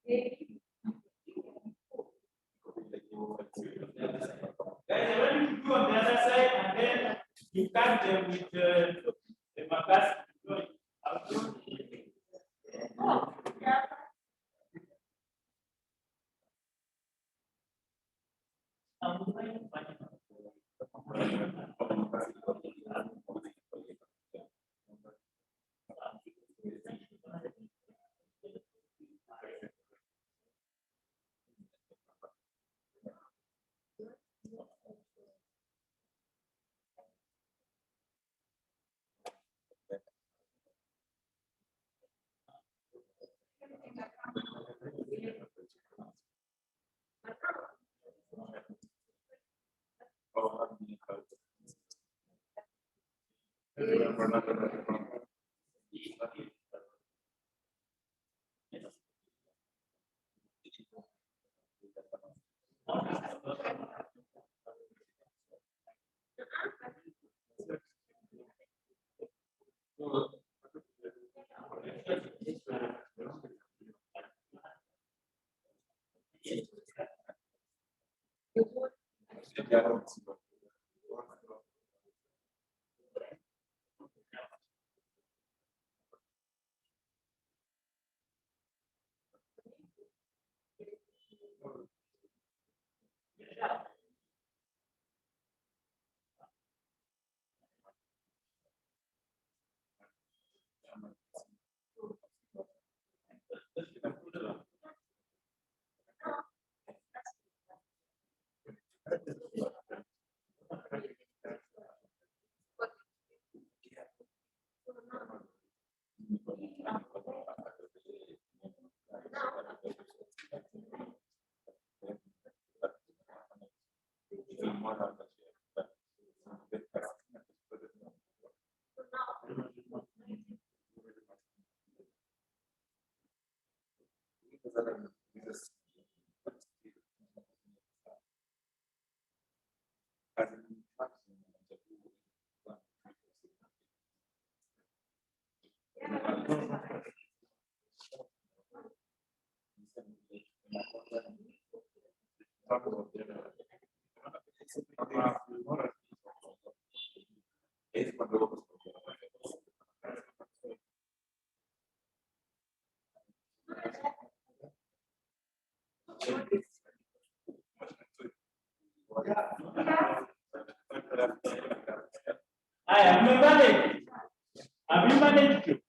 Guys, I want you to do on the other side, and then you cut them with the macas. Have you managed? Have you managed to?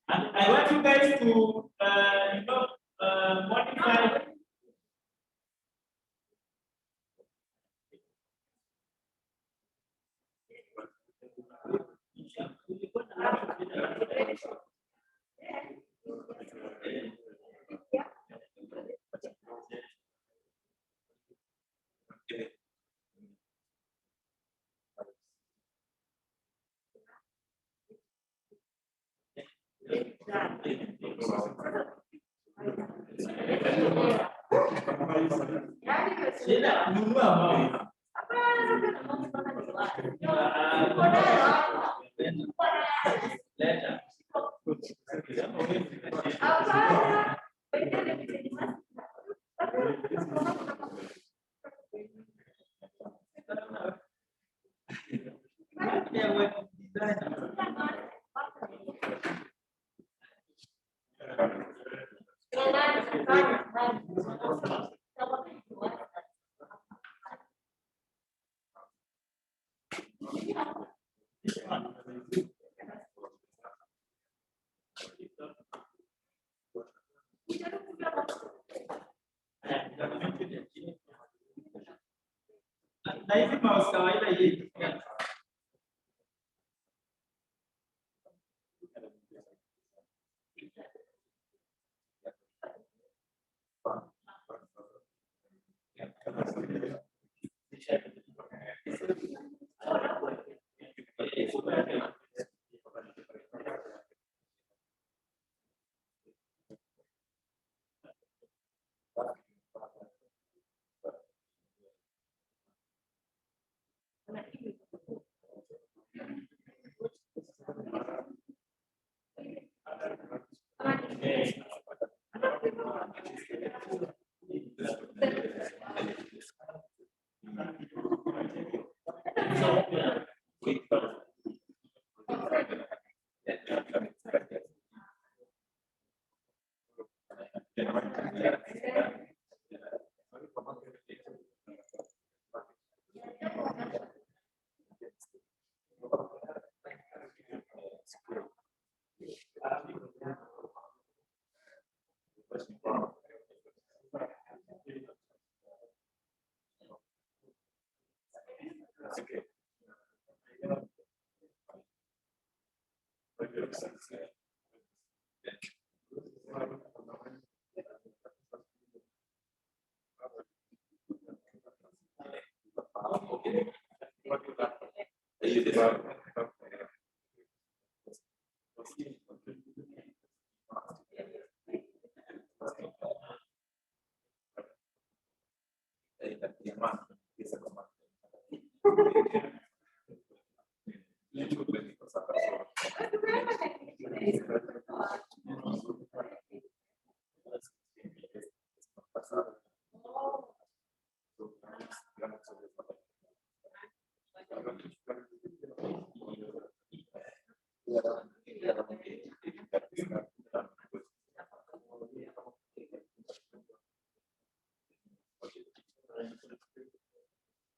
I want you guys to, Na hizi mouse kawaida hii.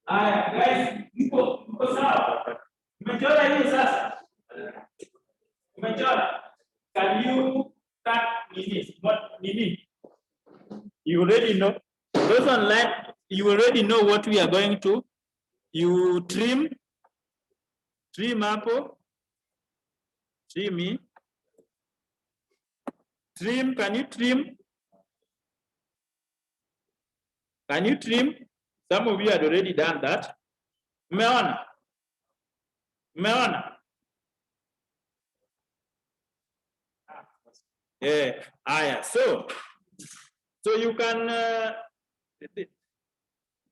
Aya, guys, mko sawa? Umechora hiyo sasa? Umechora? Can you cut nini? What nini? You already know. Those online, you already know what we are going to. You trim apple, trim. Trim, can you trim? Can you trim? Some of you had already done that. Umeona? Umeona? Yeah, aya. So you can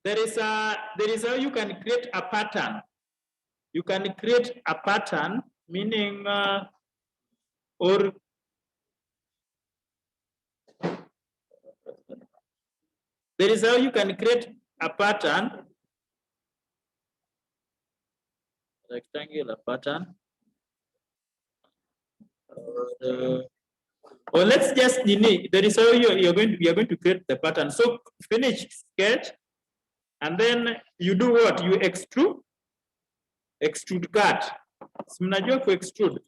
there is how you can create a pattern. You can create a pattern, meaning or there is how you can create a pattern, rectangular pattern. Or let's just there is how you're going to create the pattern. So finish sketch, and then you do what? You extrude cut. Mnajua ku extrude.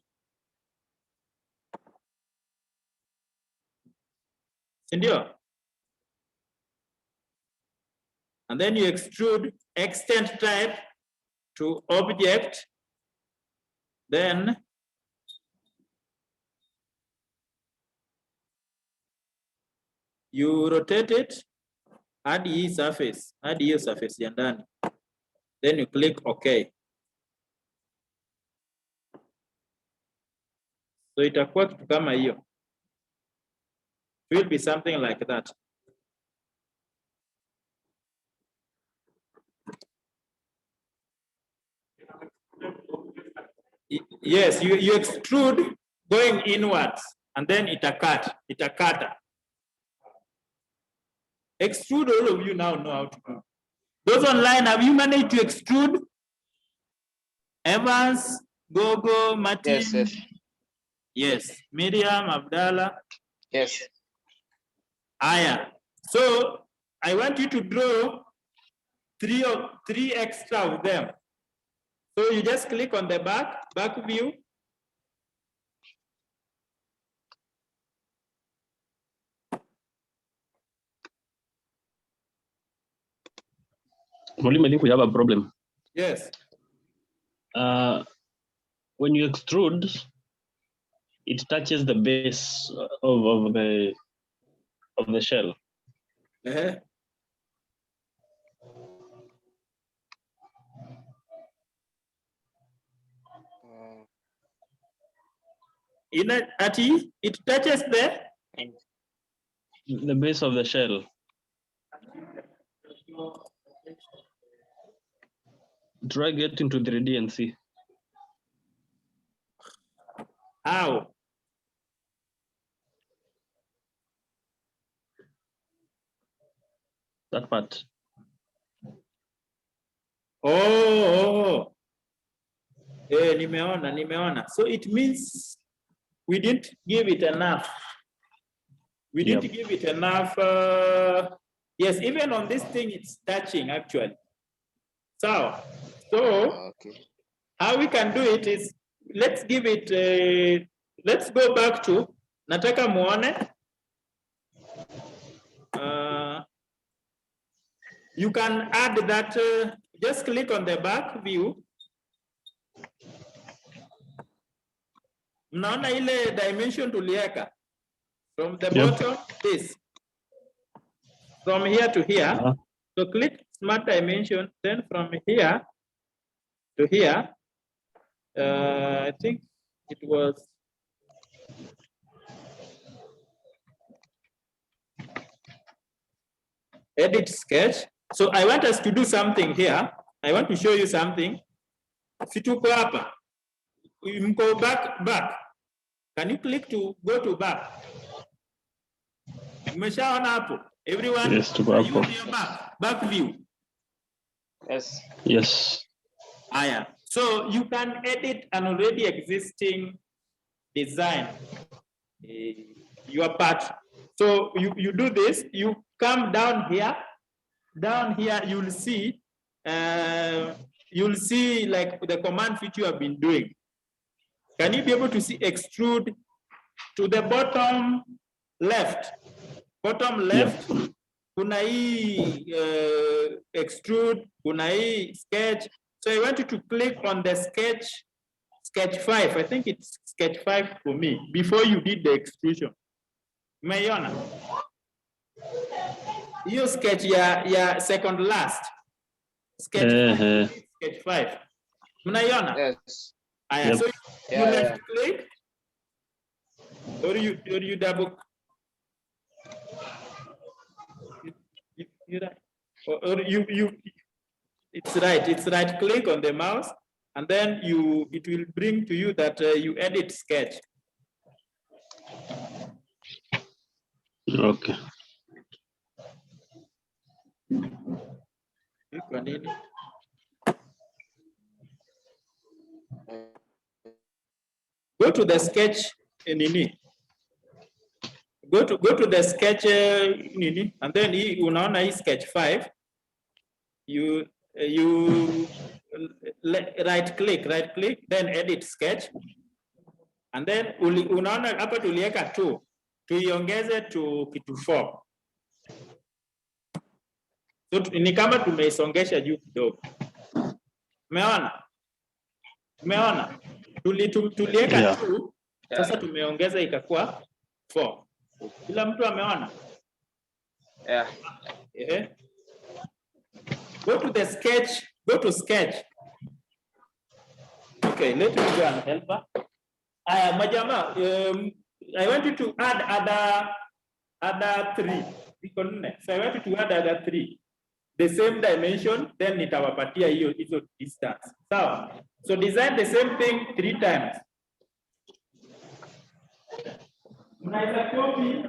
Sindio? And then you extrude extend type to object. Then you rotate it hadi hii surface, hadi hiyo surface ya ndani. Then you click OK. So itakuwa kitu kama hiyo. It will be something like that. Yes, you extrude going inwards and then itakata. Extrude, all of you now know how to do. Those online, have you managed to extrude? Evans, Gogo, Martin? Yes, yes. Yes. Miriam, Abdallah? Yes. Aya. So I want you to draw three extra of them. So you just click on the back view. Mwalimu, I think we have a problem. Yes. When you extrude, it touches the base of the shell. Uh-huh. It touches the base of the shell. Try get into 3D and see. How? That part. Oh. Nimeona. So it means we didn't give it enough. We didn't give it enough. Yes, even on this thing, it's touching actually. So Okay. how we can do it is, let's give it, let's go back to, nataka muone. You can add that, just click on the back view. Mnaona ile dimension tulieka? From the bottom, this. From here to here. So click smart dimension, then from here to here, I think it was edit sketch. So I want us to do something here. I want to show you something. Situko hapa. Mko back. Can you click to go to back? Umeshaona hapo? Everyone? Yes, to go up. Back view. Yes. Yes. Aya. So you can edit an already existing design, your part. So you do this, you come down here, you'll see like the command which you have been doing. Can you be able to see extrude to the bottom left? Bottom left, kuna hii extrude, kuna hii sketch. So I want you to click on the sketch 5. I think it's sketch 5 for me, before you did the extrusion. Umeiona? Hiyo sketch ya second last. Sketch 5. Mnaiona? Yes. Aya, so you left click, or you double. Or you it's right click on the mouse, and then it will bring to you that you edit sketch. Okay. Go to the sketch nini. Go to the sketch nini, and then unaona hii sketch 5. You right click, then edit sketch, and then unaona hapa tuliweka 2, tuiongeze to kitu 4. So ni kama tumeisongesha juu kidogo. Umeona? Tuliweka 2, sasa tumeongeza ikakuwa 4. Kila mtu ameona? Yeah. Go to the sketch. Go to sketch. Okay, let me go and help her. Majama, I want you to add other three. So I want you to add other three. The same dimension, then nitawapatia hiyo distance. So design the same thing 3 times. Unaweza copy.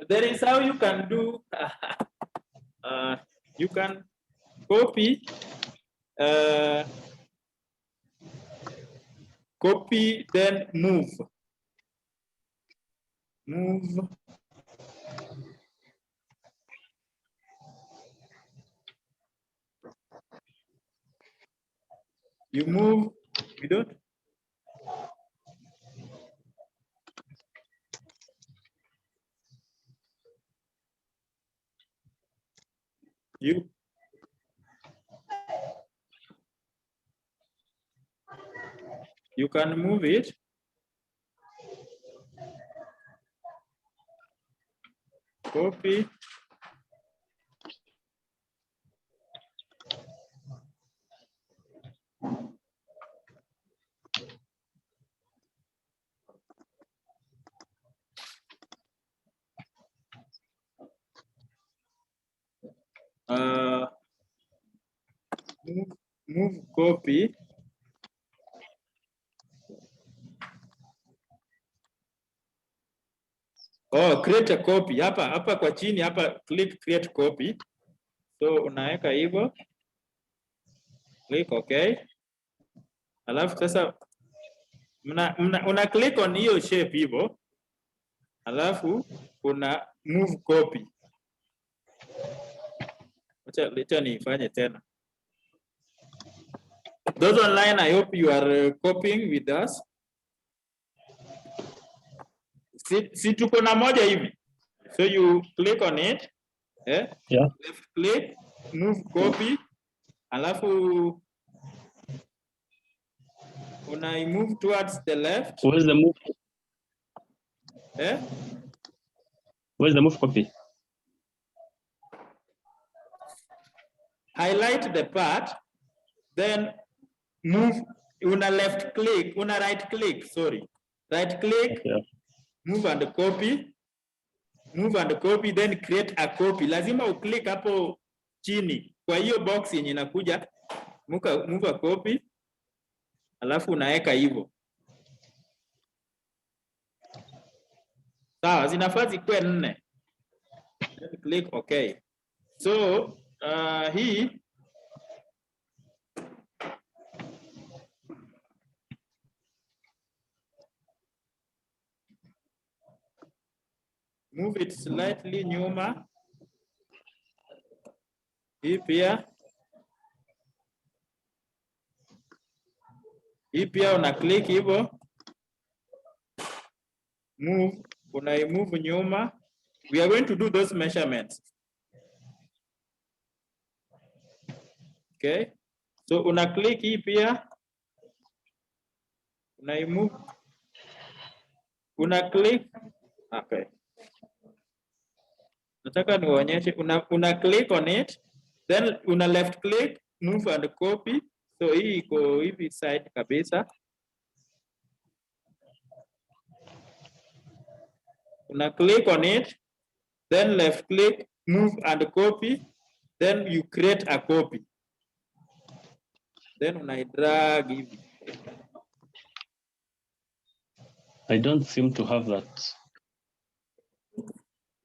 There is how you can do, you can copy, copy, then move. Move. You move, you don't. You can move it. Copy. Move copy. Oh, create a copy. Hapa kwa chini hapa click create copy. So unaweka hivyo. Click okay. Alafu sasa una click on hiyo shape hivyo. Alafu una move copy. Acha nifanye tena. Those online, I hope you are copying with us. Si tuko na moja hivi. So you click on it. Yeah. Left click, move copy. Alafu una move towards the left. Where's the move? Eh? Where's the move copy? Highlight the part, then move, una left click, una right click, sorry. Right click, Yeah. move and copy, then create a copy. Lazima uclick hapo chini. Kwa hiyo box yenye inakuja, move a copy, alafu unaweka hivyo. Sawa, zinafaa zikuwe 4. Then click okay. So, hii move it slightly nyuma. Hii pia una click hivyo. Move, move nyuma. We are going to do those measurements. Okay? So una click hii pia. Move. Una click. Okay. Nataka niwaonyeshe una click on it, then una left click, move and copy. So hii iko hivi side kabisa. Una click on it, then left click, move and copy, then you create a copy. Then una drag hivi. I don't seem to have that.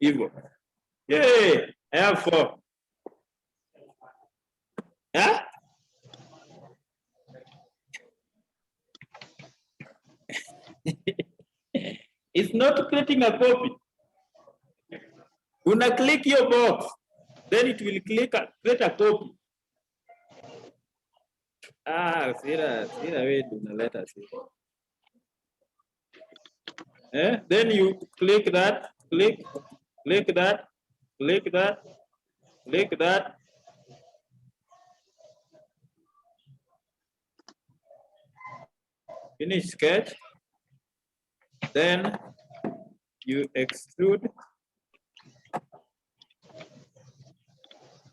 Hivyo. Yay! I have 4. Yeah? It's not creating a copy. Una click your box, then it will create a copy. Sira wewe unaleta sira. Then you click that, click that, click that, click that. Finish sketch. Then you extrude.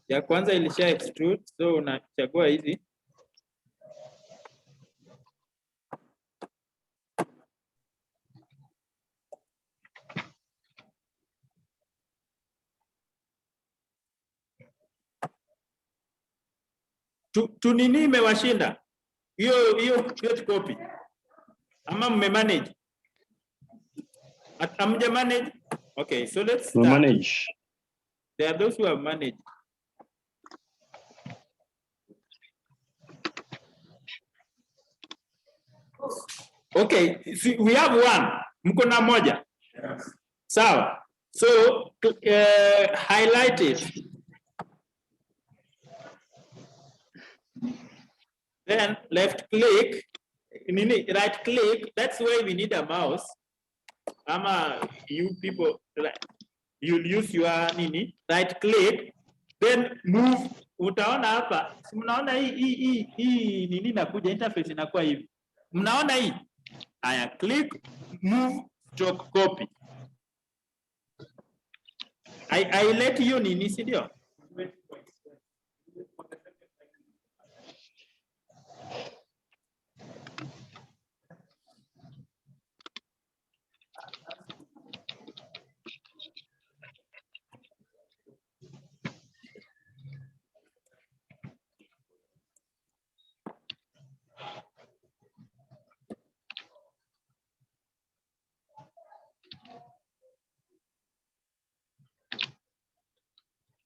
Ya kwanza ilisha extrude, so unachagua hizi. Tu nini imewashinda? Hiyo create copy. Ama mmemanage? Amja manage? Okay, so let's start. We manage. There are those who have managed. Okay, see, we have 1. Mko na moja. Yes. Sawa. So highlight it. Then left click, right click. That's why we need a mouse. You people, you'll use your right click, then move. Utaona hapa, mnaona hii nini inakuja, interface inakuwa hivi. Mnaona hii? Aya, click, move, stroke, copy. I let you nini, si ndio?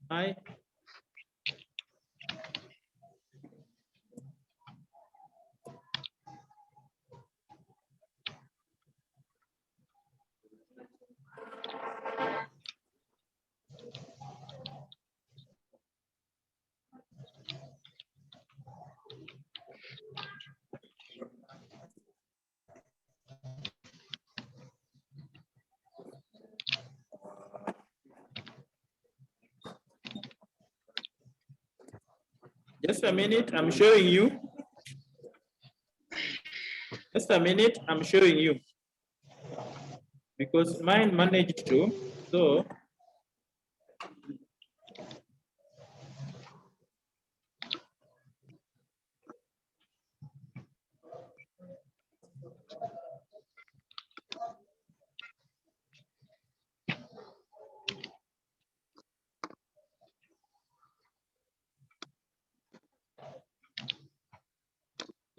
Hi. Just a minute, I'm showing you. Just a minute, I'm showing you. Because mine managed to, so.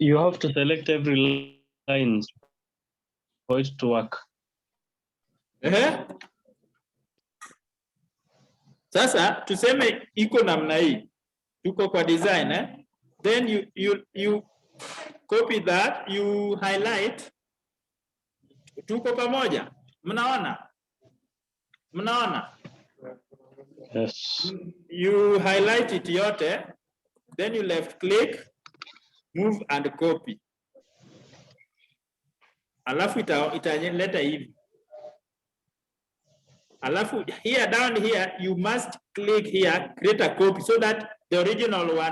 You have to select every line for it to work. Sasa tuseme iko namna hii. Tuko kwa design, Then you copy that, you highlight. Tuko pamoja. Mnaona? Mnaona? Yes. You highlight it yote, then you left click, move and copy. Alafu italeta hivi. Alafu here down here, you must click here, create a copy so that the original one